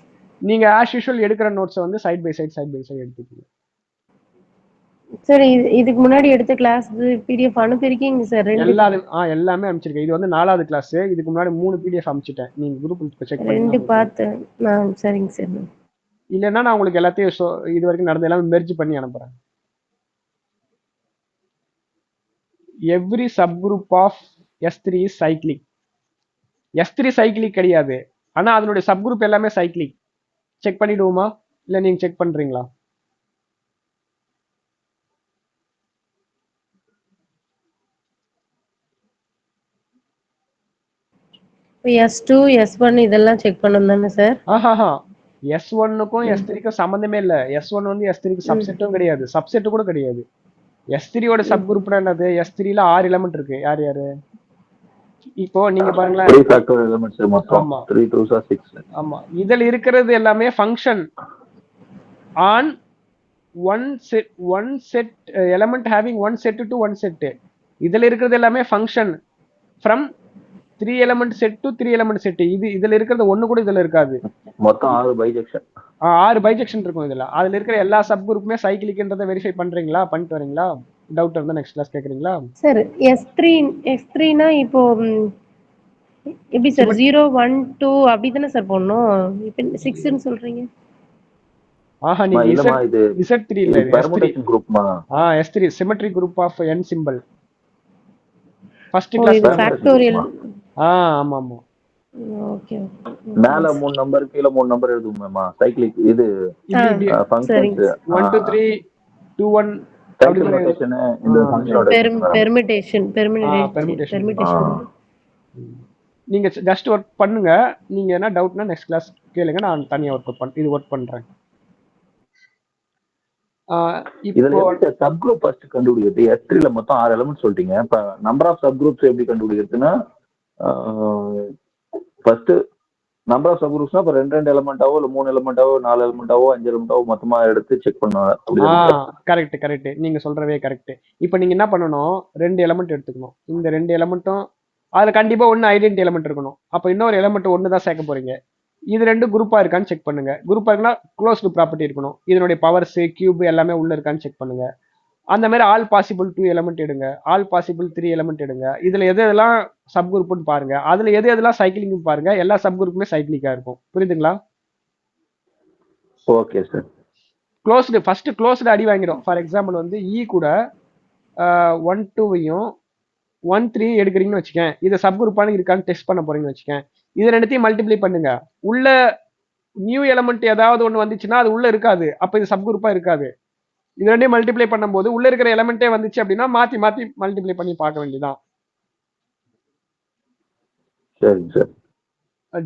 நீங்க ஆஸ் யூஷுவல் எடுக்கிற நோட்ஸை வந்து சைட் பை சைட் எடுத்துக்கீங்க. சார் இதுக்கு முன்னாடி எடுத்த கிளாஸ் PDF அனுப்பிருக்கீங்க சார்? எல்லாமே அனுப்பிச்சிருக்கேன். இது வந்து 4வது கிளாஸ். இதுக்கு முன்னாடி 3 PDF அனுப்பிச்சிட்டேன். நீங்க குரூப்ல செக் பண்ணி 2 பார்த்தேன். சரிங்க சார். இல்லைன்னா நான் உங்களுக்கு எல்லாத்தையும் இது வரைக்கும் நடந்த எல்லாமே மெர்ஜ் பண்ணி அனுப்புறேன். Every subgroup of S3 is cyclic. S3 cyclic கிடையாது, ஆனா அதனுடைய சப்குரூப் எல்லாமே சைக்ளிக். செக் பண்ணிடுவோமா, இல்ல நீங்க செக் பண்றீங்களா? S2 S1 இதெல்லாம் செக் பண்ணணும் தானே சார்? S1க்கும் S3க்கும் சம்பந்தமே இல்ல. S1 வந்து S3க்கு சப்செட்டும் கிடையாது, சப்செட் கூட கிடையாது. S3 ஓட சப் குரூப்னா என்னது? S3ல 6 எலிமெண்ட் இருக்கு. யார் யாரு? இப்போ நீங்க பாருங்களேன், 3 ஃபேக்டர் எலிமெண்ட்ஸ் மொத்தம் 3 2s are 6. ஆமா, இதுல இருக்கிறது எல்லாமே function on one set element having one set to one set. இதுல இருக்கிறது எல்லாமே function from 3 element set to 3 element set. இதுல இருக்கிறது ஒண்ணு கூட இதுல இருக்காது. மொத்தம் 6 பைஜெக்ஷன். 6 பைஜெக்ஷன் இருக்கும் இதுல. அதுல இருக்கிற எல்லா சப் குரூப்புமே சைக்கிளிக்ன்றதை வெரிஃபை பண்றீங்களா? பண்ணிட்டு வரீங்களா? டவுட் இருந்தா நெக்ஸ்ட் கிளாஸ் கேக்குறீங்களா? சார் S3னா இப்போ எப்படி சார் 0 1 2 அப்படி தானே சார் போடணும்? இப்போ 6 ன்னு சொல்றீங்க. நீங்க Z3 இல்ல, இது பெர்முடேஷன் குரூப்மா? S3 symmetry group of n symbol. First class factorial. ஆமா ஆமா. ஓகே மேல 3 நம்பர் கீழே 3 நம்பர் எழுதுவோமேமா சைக்கிளிக் இது இப்படி ஃபங்க்ஷன்ஸ் சரிங்க 1 2 3 2 1 அப்படி சைக்கிள் மாதிரி நோட்டேஷன் இந்த function notation permutation permutation permutation நீங்க ஜஸ்ட் ஒர்க் பண்ணுங்க. நீங்க என்ன டவுட்னா நெக்ஸ்ட் கிளாஸ் கேளுங்க, நான் தனியா ஒர்க் பண்றேன். இதுல இப்போ எப்படி சப் குரூப் ஃபர்ஸ்ட் கண்டுபிடிக்கிறது? S3ல மொத்தம் 6 எலிமெண்ட் சொல்லிட்டீங்க. இப்ப நம்பர் ஆஃப் சப் குரூப்ஸ் எப்படி கண்டுபிடிக்கிறதுன்னா ஃபர்ஸ்ட் நம்பர் ஆஃப் சப் குரூப்ஸ்னா இப்போ 2 எலிமெண்டாவோ இல்லை 3 எலிமெண்டாவோ 4 எலிமெண்டாவோ 5 எலிமெண்டாவோ மொத்தமா எடுத்து செக் பண்ணுவாங்க. கரெக்ட் நீங்க சொல்றவே கரெக்ட். இப்போ நீங்க என்ன பண்ணணும், 2 எலிமெண்ட் எடுத்துக்கணும். இந்த 2 எலிமெண்ட்டும் அதுல கண்டிப்பா ஒன்னு ஐடென்டி எலிமெண்ட் இருக்கணும். அப்ப இன்னொரு எலிமெண்ட் ஒன்னு தான் சேர்க்க போறீங்க. இது 2 குரூப்பா இருக்கான்னு செக் பண்ணுங்க. குரூப்பா இருக்குன்னா க்ளோஸ்டு ப்ராப்பர்ட்டி இருக்கணும். இதனுடைய பவர்ஸ் கியூப் எல்லாமே உள்ள இருக்கான்னு செக் பண்ணுங்க. அந்த மாதிரி ஆல் பாசிபிள் 2 எலிமெண்ட் எடுங்க, ஆல் பாசிபிள் 3 எலிமெண்ட் எடுங்க. இதுல எது எதெல்லாம் சப் குரூப்னு பாருங்க, அதுல எது எதெல்லாம் சைக்கிளிங் பாருங்க. எல்லா சப் குரூப்புமே சைக்கிளிக்கா இருக்கும். புரியுதுங்களா? Okay sir. Closed first closed அடி வாங்கிடும். ஃபார் எக்ஸாம்பிள் வந்து இ கூட 1 2வையும் 1 3 எடுக்கிறீங்கன்னு வச்சுக்கேன். இது சப் குரூப்பானு இருக்கான்னு டெஸ்ட் பண்ண போறீங்கன்னு வச்சுக்கேன். இது ரெண்டுத்தையும் மல்டிப்ளை பண்ணுங்க. உள்ள நியூ எலிமெண்ட் ஏதாவது ஒன்று வந்துச்சுன்னா அது உள்ள இருக்காது. அப்ப இது சப் குரூப்பா இருக்காது. இது ரெண்டையும் மல்டிப்ளை பண்ணும்போது உள்ள இருக்கிற எலிமெண்டே வந்துச்சு அப்படின்னா மாத்தி மாத்தி மல்டிப்ளை பண்ணி பார்க்க வேண்டியதான். சரிங்க சார்.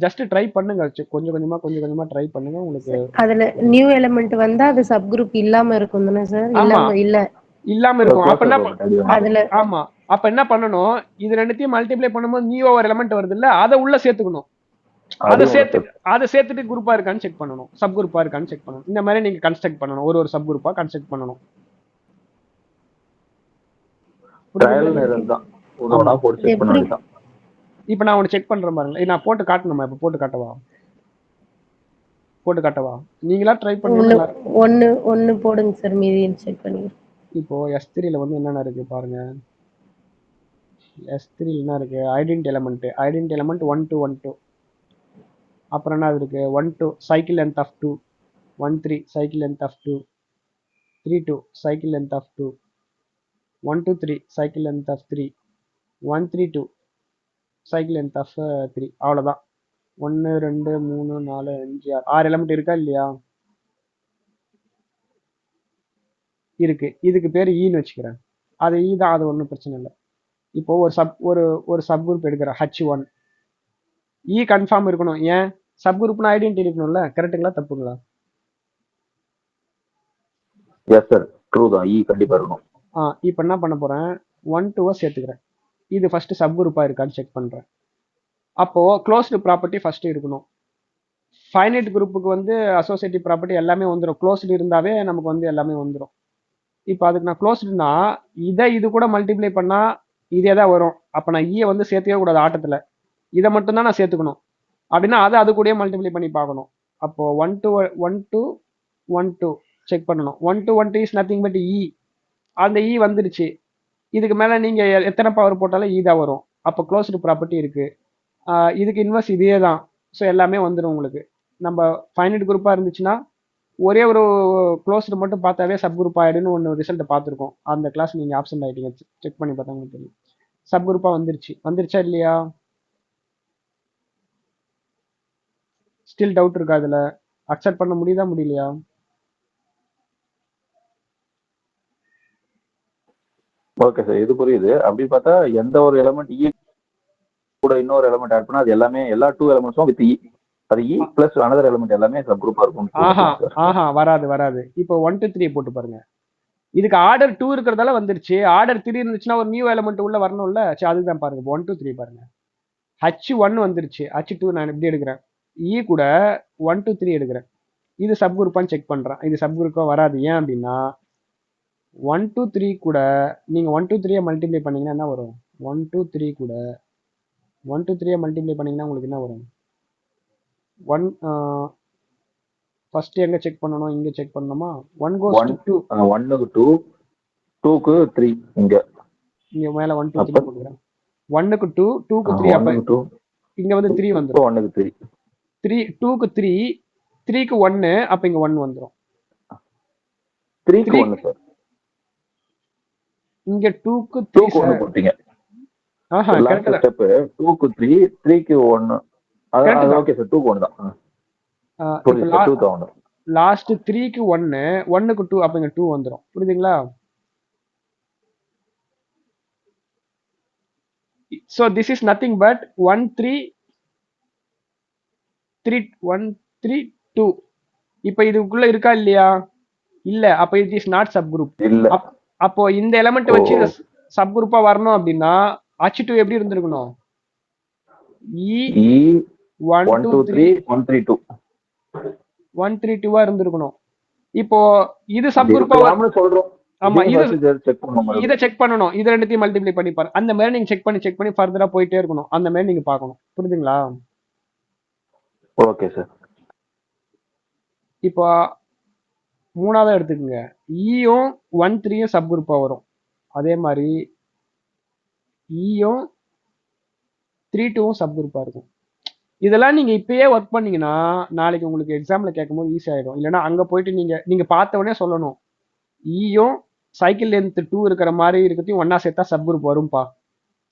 ஜஸ்ட் ட்ரை பண்ணுங்க, கொஞ்சம் கொஞ்சமா ட்ரை பண்ணுங்க. உங்களுக்கு அதுல நியூ எலிமெண்ட் வந்தா அது சப் குரூப் இல்லாம இருக்கும் தானே சார்? இல்லாம இருக்கும். அப்ப என்ன அதுல ஆமா அப்ப என்ன பண்ணணும், இது ரெண்டுத்தையும் மல்டிப்ளை பண்ணும்போது நியூ ஒரு எலிமெண்ட் வருது இல்ல, அதை உள்ள சேர்த்துக்கணும். அதை சேர்த்துட்டு குரூப்பா இருக்கான்னு செக் பண்ணணும், சப் குரூப்பா இருக்கான்னு செக் பண்ணணும். இந்த மாதிரி நீங்க கன்ஸ்ட்ரக்ட் பண்ணணும், ஒரு சப் குரூப்பா கன்ஸ்ட்ரக்ட் பண்ணணும். இப்ப நான் ஒன்னு செக் பண்றேன் பாருங்க. நான் போட்டு காட்டணுமா? இப்ப போட்டு காட்டவா? நீங்களா ட்ரை பண்ணுங்க. ஒன்னு போடுங்க சார், மீதி செக் பண்ணி. இப்போ S3ல வந்து என்னென்ன இருக்கு பாருங்க. S3 என்ன இருக்கு? Identity element 1 2 1 2. அப்புறம் என்ன இருக்கு? 1 2 cycle length of 2, 1 3 cycle length of 2, 3 2 cycle length of 2, 1 2 3 cycle length of 3, 1 3 2 cycle length of 3. அவ்வளவுதான். 1 2 3 4 5 6 எலிமெண்ட் இருக்கா இல்லையா? இருக்கு. இதுக்கு பேர் ஈன்னு வச்சுக்கிறேன். அது ஈ தான், அது ஒன்றும் பிரச்சனை இல்லை. இப்போ ஒரு சப் குரூப் எடுக்கிறேன் H1. ஈ கன்ஃபார்ம் இருக்கணும். ஏன்? சப் குரூப்னா ஐடென்டி இருக்கணும்ல. கரெக்ட்டுங்களா தப்புங்களா? எஸ் சார், ட்ரூ தான். ஈ கண்டிப்பா இருக்கணும். இப்போ என்ன பண்ண போறேன், 1 2 சேர்த்துக்கிறேன். இது ஃபர்ஸ்ட் சப் குரூப்பா இருக்கான்னு செக் பண்றேன். அப்போ க்ளோஸ்டு ப்ராப்பர்ட்டி ஃபர்ஸ்ட் இருக்கணும். ஃபைனைட் குரூப்புக்கு வந்து அசோசியேட்டிவ் ப்ராப்பர்ட்டி எல்லாமே வந்துடும். க்ளோஸ்டு இருந்தாவே நமக்கு வந்து எல்லாமே வந்துடும். இப்போ அதுக்கு நான் க்ளோஸ்டுனா இது கூட மல்டிப்ளை பண்ணா இதே தான் வரும். அப்போ நான் ஈயை வந்து சேர்த்துக்கவே கூடாது ஆட்டத்தில். இதை மட்டும்தான் நான் சேர்த்துக்கணும். அப்படின்னா அது கூட மல்டிப்ளை பண்ணி பார்க்கணும். அப்போ 1 2 1 2 1 2 செக் பண்ணணும். 1 2 1 2 இஸ் நத்திங் பட் ஈ. அந்த ஈ வந்துருச்சு. இதுக்கு மேலே நீங்கள் எத்தனை பவர் போட்டாலும் ஈ தான் வரும். அப்போ க்ளோஸ்டு ப்ராப்பர்ட்டி இருக்கு. இதுக்கு இன்வெர்ஸ் இதே தான். ஸோ எல்லாமே வந்துடும் உங்களுக்கு. நம்ம ஃபைனைட் குரூப்பாக இருந்துச்சுன்னா ஒரே ஒரு க்ளோஸ்டு மட்டும் பார்த்தாவே சப் குரூப் ஆயிடுன்னு ஒன்று ரிசல்ட்டை பார்த்துருக்கோம். அந்த கிளாஸ் நீங்கள் ஆப்சன்ட் ஆகிட்டீங்க. செக் பண்ணி பார்த்தா உங்களுக்கு தெரியும். சப் குரூப்பாக வந்துருச்சா இல்லையா? ஸ்டில் டவுட் இருக்கா? அதில் அக்செப்ட் பண்ண முடியலையா? ஓகே சார், இது புரியுது. அப்படி பார்த்தா எந்த ஒரு எலிமெண்ட் ஈ கூட இன்னொரு எலிமெண்ட் ஆட் பண்ணா அது எல்லாமே எல்லா 2 எலிமெண்ட்ஸும் வித் ஈ, அது ஈ பிளஸ் அனதர் எலிமெண்ட் எல்லாமே சப் குரூப்பா இருக்கும். வராது. இப்போ 1 2 3 போட்டு பாருங்க. இதுக்கு ஆர்டர் 2 இருக்கிறதால வந்துருச்சு. ஆர்டர் 3 இருந்துச்சுன்னா ஒரு நியூ எலிமெண்ட் உள்ள வரணும்ல. சரி, அதுதான் பாருங்க. 1 2 3 பாருங்க. H1 வந்துருச்சு. H2 நான் எப்படி எடுக்கிறேன்? ஈ கூட 1 2 3 எடுக்கிறேன். இது சப் குரூப்பான்னு செக் பண்றேன். இது சப் குரூப்பா வராது. ஏன் அப்படின்னா 1 2 3 கூட நீங்க 1 2 3 மல்டிப்ளை பண்ணீங்கன்னா என்ன வரும்? 1 2 3 கூட 1 2 3 மல்டிப்ளை பண்ணீங்கன்னா உங்களுக்கு என்ன வரும்? 1 ஃபர்ஸ்ட் எங்க செக் பண்ணணும்? இங்க செக் பண்ணணுமா? 1 goes to 2. 1 க்கு 2, 2 க்கு 3. இங்க மேல 1 2 3 போடுறேன். 1 க்கு 2, 2 க்கு 3. அப்ப இங்க வந்து 3 வந்துரும். 1 க்கு 3, 2 க்கு 3, 3 க்கு 1. அப்ப இங்க 1 வந்துரும். 3 க்கு 1 சார். இங்க 2 க்கு 3 1 போட்டீங்க. கரெக்ட்டா. ஸ்டெப் 2 க்கு 3, 3 க்கு 1. கரெக்ட் அது தான். ஓகே சார், 2க்கு 1 தான். இப்போ புரியுது சார், 2 தான் 1. லாஸ்ட் 3க்கு 1, 1க்கு 2, அப்ப இங்க 2 வந்துரும். புரியுதுங்களா? So this is nothing but 1 3 3 1 3 2. இப்ப இதுக்குள்ள இருக்கா இல்லையா? இல்ல. அப்ப it is not subgroup. இல்ல. அப்போ இந்த எலிமெண்ட் ஓ வச்சு சப் குரூப்பா வரணும் அப்படின்னா H2 எப்படி இருந்திருக்கணும்? E இ 1 1 2 2 3 3 1 3 2 1 3 2 இருந்திருக்கணும். இப்போ இது சப் அப்படி குரூப்பா இருக்கலாம்னு சொல்றோம். ஆமா, இதையும் இது ஃபர்ஸ்ட் செக் பண்ணணும் இதை மறுபடியும். செக் பண்ணணும். இது ரெண்டுத்தையும் மல்டிப்ளை பண்ணி பாரு. அந்த மாதிரி நீங்க செக் பண்ணி ஃபர்தரா போயிட்டே இருக்கணும். அந்த மாதிரி நீங்க பார்க்கணும். புரியுதுங்களா? Okay sir. இப்போ மூணாவது எடுத்துக்கோங்க. ஈயும் 1 3யும் சப் குரூப்பா வரும். அதே மாதிரி ஈயும் 3 2வும் சப் குரூப்பா இருக்கும். இதெல்லாம் நீங்க இப்பயே ஒர்க் பண்ணீங்கன்னா நாளைக்கு உங்களுக்கு எக்ஸாம்ல கேட்கும்போது ஈஸி ஆயிடும். இல்லைன்னா அங்க போயிட்டு நீங்க பார்த்த உடனே சொல்லணும், ஈயும் சைக்கிள் லென்த் 2 இருக்கிற மாதிரி இருக்கிறதையும் ஒன்னா சேர்த்தா சப் குரூப் வரும்பா,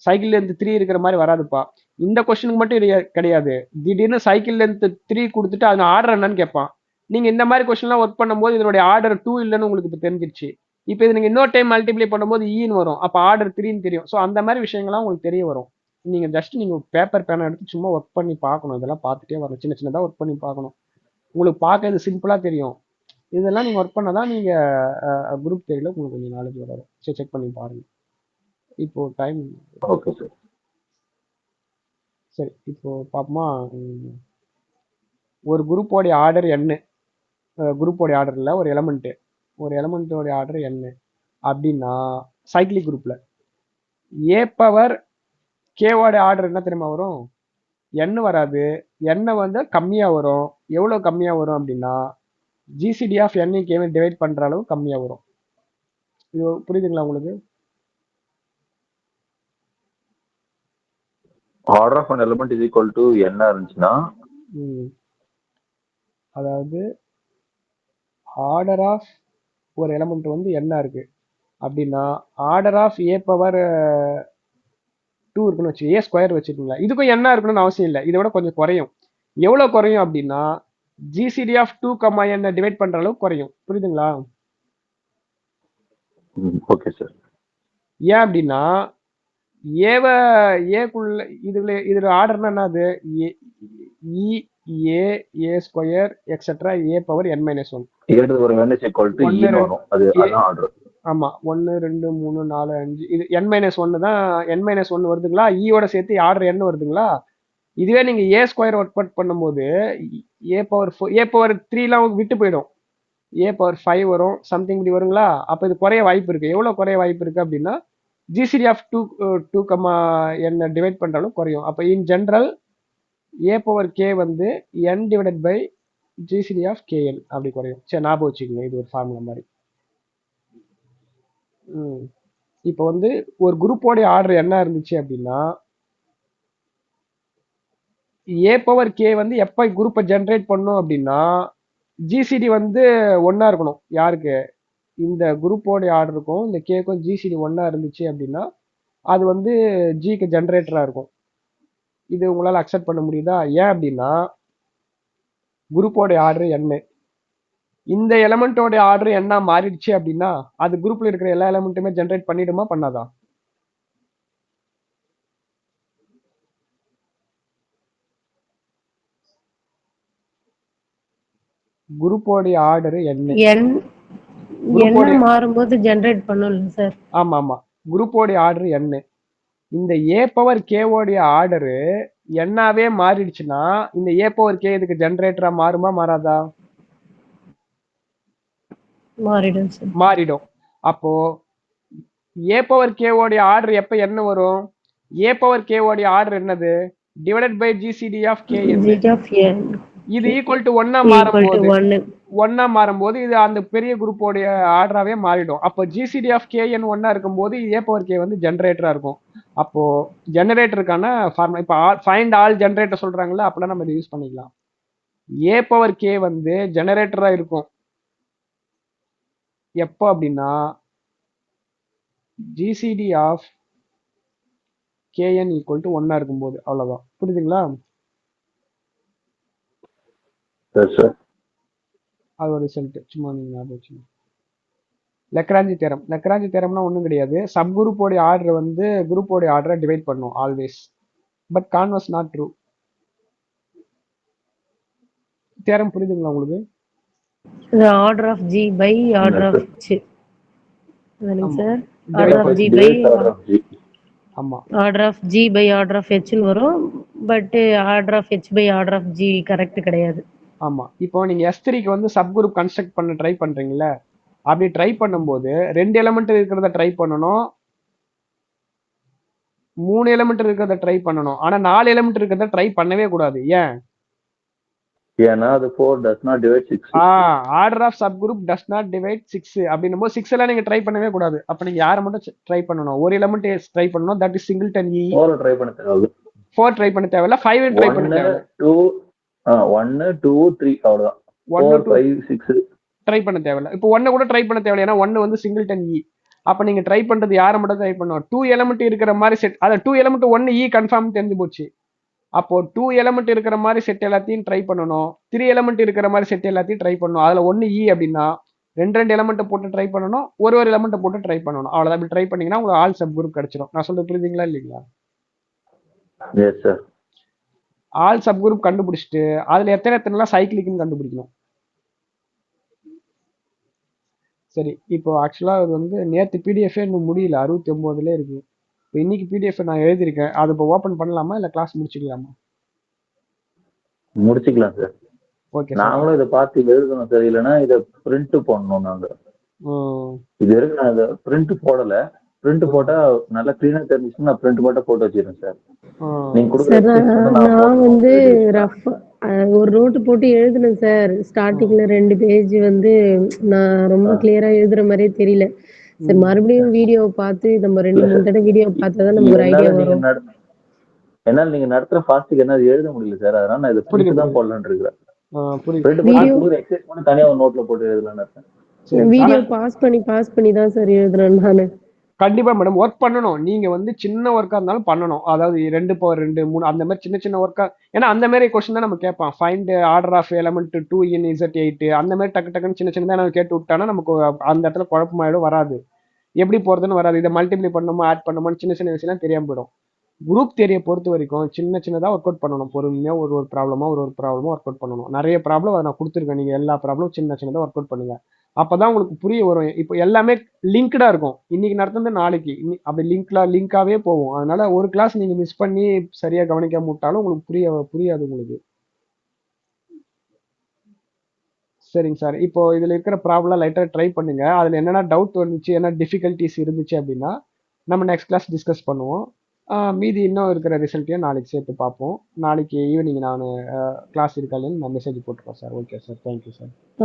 சைக்கிள் லென்த் 3 இருக்கிற மாதிரி வராதுப்பா. இந்த கொஸ்டினுக்கு மட்டும் இது கிடையாது. திடீர்னு சைக்கிள் லென்த் 3 கொடுத்துட்டு அது ஆர்டர் என்னன்னு கேட்பான். நீங்க இந்த மாதிரி கொஸ்டின்லாம் ஒர்க் பண்ணும்போது இதனுடைய ஆர்டர் 2 இல்லைன்னு உங்களுக்கு இப்போ தெரிஞ்சிருச்சு. இப்போ இது நீங்க இன்னொரு டைம் மல்டிப்ளை பண்ணும்போது ஈன்னு வரும். அப்போ ஆர்டர் 3ன்னு தெரியும். ஸோ அந்த மாதிரி விஷயங்கள்லாம் உங்களுக்கு தெரிய வரும். நீங்க ஜஸ்ட் நீங்க பேப்பர் பேனை எடுத்து சும்மா ஒர்க் பண்ணி பார்க்கணும். இதெல்லாம் பார்த்துட்டே வரணும். சின்ன சின்னதாக ஒர்க் பண்ணி பார்க்கணும். உங்களுக்கு பார்க்க இது சிம்பிளா தெரியும். இதெல்லாம் நீங்க ஒர்க் பண்ணாதான் நீங்க குரூப் தேர்வில் உங்களுக்கு கொஞ்சம் நாலேஜ் வரும். சரி, செக் பண்ணி பாருங்க. இப்போ டைம். Okay sir. சரி, இப்போ பாப்போமா. ஒரு குரூப்போடைய ஆர்டர் என்ன? குரூப்போடைய ஆர்டர்ல ஒரு எலமெண்ட்டோடைய ஆர்டர் என்ன அப்படின்னா சைக்கிளிக் குரூப்ல ஏ பவர் கேவோட ஆர்டர் என்ன தெரியுமா வரும்? n வராது. n வந்து கம்மியா வரும். எவ்வளவு கம்மியா வரும் அப்படின்னா ஜிசிடி ஆஃப் n கேவை டிவைட் பண்ற அளவு கம்மியா வரும். இது புரியுதுங்களா உங்களுக்கு? Order of an element is equal to n இருந்துச்சுன்னா, அதாவது ஆர்டர் ஆஃப் ஒரு எலமெண்ட் வந்து என்ன இருக்கு அப்படின்னா ஆர்டர் ஆஃப் ஏ பவர் 2 இருக்குன்னு வச்சு ஏ ஸ்கொயர் வச்சுக்கோங்களா. இதுக்கும் என்ன இருக்கணும்னு அவசியம் இல்லை. இதை விட கொஞ்சம் குறையும். எவ்வளவு குறையும் அப்படின்னா ஜிசிடி ஆஃப் 2, n டிவைட் பண்ற அளவுக்கு குறையும். புரியுதுங்களா? Okay sir. ஏன் அப்படின்னா ஏக்குள்ள இதுல ஆர்டர்னா என்னது? ஏ square etcetera a power n minus 1. ஆமா, 1 2 3 4 5 இது n மைனஸ் 1 தான். n மைனஸ் 1 வருதுங்களா? ஈயோட சேர்த்து ஆர்டர் n வருதுங்களா? இதுவே நீங்க ஏ ஸ்கொயர் ஒர்க் அவுட் பண்ணும்போது ஏ பவர் 3லாம் விட்டு போயிடும். ஏ பவர் 5 வரும், சம்திங் இப்படி வருங்களா? அப்ப இது குறைய வாய்ப்பு இருக்கு. எவ்வளவு குறைய வாய்ப்பு இருக்கு அப்படின்னா ஜிசிடி ஆஃப் 2, n டிவைட் பண்றாலும் குறையும். அப்ப in general A power K வந்து n divided by GCD of KN அப்படி குறையும். சரி, ஞாபகம் வச்சுக்கோங்க. இது ஒரு ஃபார்முலா மாதிரி. இப்போ வந்து ஒரு குரூப்போடைய ஆர்டர் என்ன இருந்துச்சு அப்படின்னா ஏ பவர் கே வந்து எப்ப குரூப்பை ஜென்ரேட் பண்ணும் அப்படின்னா ஜிசிடி வந்து ஒன்னா இருக்கணும். யாருக்கு? இந்த குரூப்போடைய ஆர்டருக்கும் இந்த கேக்கும் ஜிசிடி ஒன்னா இருந்துச்சு அப்படின்னா அது வந்து ஜிக்கு ஜென்ரேட்டரா இருக்கும். இது உங்களால அக்செப்ட் பண்ண முடியுதா? ஏன் அப்படின்னா குரூப்போடைய ஆர்டர் என்ன, இந்த எலமெண்டோட ஆர்டர் என்ன மாறிடுச்சு அப்படின்னா அது குரூப்ல இருக்கிற எல்லா எலமெண்ட்டுமே ஜென்ரேட் பண்ணிடுமா பண்ணாதா? குரூப்போடைய ஆர்டர் என்ன மாறும்போது ஜெனரேட் பண்ணும்ல சார்? ஆமா ஆமா, குரூப்போடைய ஆர்டர் என்ன. இந்த ஏ பவர் கேவோடைய ஆர்டரு என்னாவே மாறிடுச்சுன்னா இந்த ஏ பவர் கே இதுக்கு ஜெனரேட்டரா மாறுமா மாறாதா? மாறிடும். அப்போ ஏ பவர் கேவோடைய ஆர்டர் எப்ப என்ன வரும்? ஏ பவர் கேவோடைய ஆர்டர் என்னது? Divided by GCD of K. இது ஈக்குவல் டு 1 மாறும்போது இது அந்த பெரிய குரூப்போடைய ஆர்டராவே மாறிடும். அப்போ ஜிசிடி ஆஃப் கேஎன் 1 இருக்கும்போது ஏ பவர் கே வந்து ஜெனரேட்டரா இருக்கும். அப்போ ஜெனரேட்டருக்கான ஃபார்முலா இப்போ ஃபைண்ட் ஆல் ஜெனரேட்டர் சொல்றாங்கல்ல, அப்பெல்லாம் நம்ம யூஸ் பண்ணிக்கலாம். ஏ பவர் கே வந்து ஜெனரேட்டரா இருக்கும் எப்போ அப்படின்னா GCD of KN equal to 1 இருக்கும்போது. அவ்வளவுதான். புரியுதுங்களா? சரி சார். அது ஒரு ரிசல்ட். சும்மா நீங்க ஞாபகம் வச்சுக்கோங்க. Lagrange theorem. லெக்ராஞ்சி தேரம்னா ஒன்றும் கிடையாது. சப் குரூப்போடைய ஆர்டர் வந்து குரூப்போடைய ஆர்டரை டிவைட் பண்ணும் always. But converse not true. Theorem புரியுதுங்களா உங்களுக்கு? Order of G by order of H ஆமா. Sir. Divide order of G by divides order of G. ஆமா. Order of G by order of ஹெச்னு வரும். But order of H by order of G correct கிடையாது. ஆமா. இப்போ நீங்க S3க்கு வந்து சப் குரூப் கன்ஸ்ட்ரக்ட் பண்ண ட்ரை பண்றீங்கல்ல, அப்படி ட்ரை பண்ணும்போது 2 எலிமெண்ட் இருக்கிறத ட்ரை பண்ணணும், 3 எலிமெண்ட் இருக்கிறத ட்ரை பண்ணணும். ஆனா 4 எலிமெண்ட் இருக்கிறத ட்ரை பண்ணவே கூடாது. ஏன்? ஏன்னா அது 4 does not divide 6. Order of sub group does not divide 6 அப்படின்னும் போது 6 எல்லாம் நீங்க ட்ரை பண்ணவே கூடாது. அப்ப நீங்க யாரை மட்டும் ட்ரை பண்ணணும்? ஒரு எலிமெண்ட் ட்ரை பண்ணணும். That is singleton E. 4 try பண்ண தேவையில்ல. 4 ட்ரை பண்ண தேவையில்ல. 5 ட்ரை பண்ண தேவையில்ல. 1 2 3 அவ்வளவுதான். 4 5 6 ட்ரை பண்ண தேவையில்ல. இப்போ 1 கூட ட்ரை பண்ண தேவையில்ல. ஏன்னா 1 வந்து சிங்கிள்டன் இ. அப்ப நீங்க ட்ரை பண்றது யாரை மட்டும் ட்ரை பண்ணணும்? 2 எலிமெண்ட் இருக்கிற மாதிரி செட். அத 2 எலிமெண்ட் 1 இ கன்ஃபார்ம் தெரிஞ்சு போச்சு. அப்போ 2 எலிமெண்ட் இருக்கிற மாதிரி செட் எல்லாத்தையும் ட்ரை பண்ணணும். 3 எலிமெண்ட் இருக்கிற மாதிரி செட் எல்லாத்தையும் ட்ரை பண்ணணும். அதுல 1 இ அப்படின்னா 2 எலிமெண்ட் போட்டு ட்ரை பண்ணணும். ஒரு எலிமெண்ட் போட்டு ட்ரை பண்ணணும். அவ்வளவுதான். இப்படி ட்ரை பண்ணீங்கன்னா உங்களுக்கு ஆல் சப் குரூப் கிடைச்சிடும். நான் சொல்றது புரியுதுங்களா இல்லைங்களா? Yes sir. All sub group கண்டுபிடிச்சிட்டு அதுல எத்தனைலாம் சைக்கிளிக்னு கண்டுபிடிக்கணும். சரி, இப்போ ஆக்சுவலா அது வந்து நேற்று பிடிஎஃபே இன்னும் முடியல. 69ல இருக்கு. இப்போ இன்னைக்கு பிடிஎஃப் நான் எழுதியிருக்கேன். அது இப்போ ஓபன் பண்ணலாமா இல்ல கிளாஸ் முடிச்சுக்கலாமா? முடிச்சுக்கலாம் சார். ஓகே. நாங்களும் இதை பார்த்து எழுதணும் சார். இல்லைன்னா இதை பிரிண்ட் போடணும். நாங்க இது வரைக்கும் நான் இதை பிரிண்ட் போடல. பிரிண்ட் போட்டா நல்லா கிளீனா தெரிஞ்சுச்சுன்னா நான் பிரிண்ட் போட்டா போட்டு வச்சிருக்கேன் சார். நீங்க கொடுக்குற நான் வந்து ரஃப் ஒரு நோட்டு போட்டு எழுதுனேன் சார். ஸ்டார்டிங்ல 2 பேஜ் வந்து நான் ரொம்ப கிளியரா எழுதுற மாதிரியே தெரியல. சரி, மறுபடியும் வீடியோ பார்த்து நம்ம 2-3 தடவை வீடியோ பார்த்தாதான் நமக்கு ஒரு ஐடியா வரும். என்னால நீங்க நடத்துற ஃபாஸ்ட்டுக்கு என்ன எழுத முடியல சார். அதனால நான் இதை பிரிண்ட் தான் போடலான்னு இருக்கிறேன். தனியா ஒரு நோட்ல போட்டு எழுதலாம்னு இருக்கேன். வீடியோ பாஸ் பண்ணி தான் சார் எழுதுறேன் நானு. கண்டிப்பா மேடம் ஒர்க் பண்ணணும். நீங்க வந்து சின்ன ஒர்க்கா இருந்தாலும் பண்ணணும். அதாவது 2 3 அந்த மாதிரி சின்ன சின்ன ஒர்க்கா. ஏன்னா அந்த மாதிரி கொஸ்டின் தான் நம்ம கேட்பான். Find order of element 2 in Z8 அந்த மாதிரி டக்கு டக்குன்னு சின்ன சின்னதா நம்ம கேட்டு விட்டானா நமக்கு அந்த இடத்துல குழப்பமாயிடும், வராது. எப்படி போறதுன்னு வராது. இதை மல்டிப்ளை பண்ணணுமா ஆட் பண்ணணுமான்னு சின்ன சின்ன விஷயம் தெரியாம போயிடும். குரூப் தியரியை பொறுத்த வரைக்கும் சின்ன சின்னதாக ஒர்க் அவுட் பண்ணணும். பொறுமையா ஒரு ப்ராப்ளமா ஒர்க் அவுட் பண்ணணும். நிறைய ப்ராப்ளம் அதை நான் கொடுத்துருக்கேன். நீங்க எல்லா ப்ராப்ளமும் சின்ன சின்னதாக ஒர்க் அவுட் பண்ணுங்க. அப்பதான் உங்களுக்கு புரிய வரும். இப்போ எல்லாமே லிங்க்டா இருக்கும். இன்னைக்கு நடந்தது நாளைக்கு அப்படி லிங்காவே போகும். அதனால ஒரு கிளாஸ் நீங்க மிஸ் பண்ணி சரியா கவனிக்காம விட்டாலும் உங்களுக்கு புரியாது உங்களுக்கு. சரிங்க சார். இப்போ இதுல இருக்கிற ப்ராப்ளம் லைட்டா ட்ரை பண்ணுங்க. அதுல என்னென்ன டவுட் வந்துச்சு, என்ன டிஃபிகல்ட்டிஸ் இருந்துச்சு அப்படின்னா நம்ம நெக்ஸ்ட் கிளாஸ் டிஸ்கஸ் பண்ணுவோம். மீதி இன்னும் இருக்கிற ரிசல்ட்டையும் நாளைக்கு சேர்த்து பார்ப்போம். நாளைக்கு ஈவினிங் நான் கிளாஸ் இருக்கா இல்லைன்னு நான் மெசேஜ் போட்டுருக்கேன் sir. Okay sir. Thank you sir.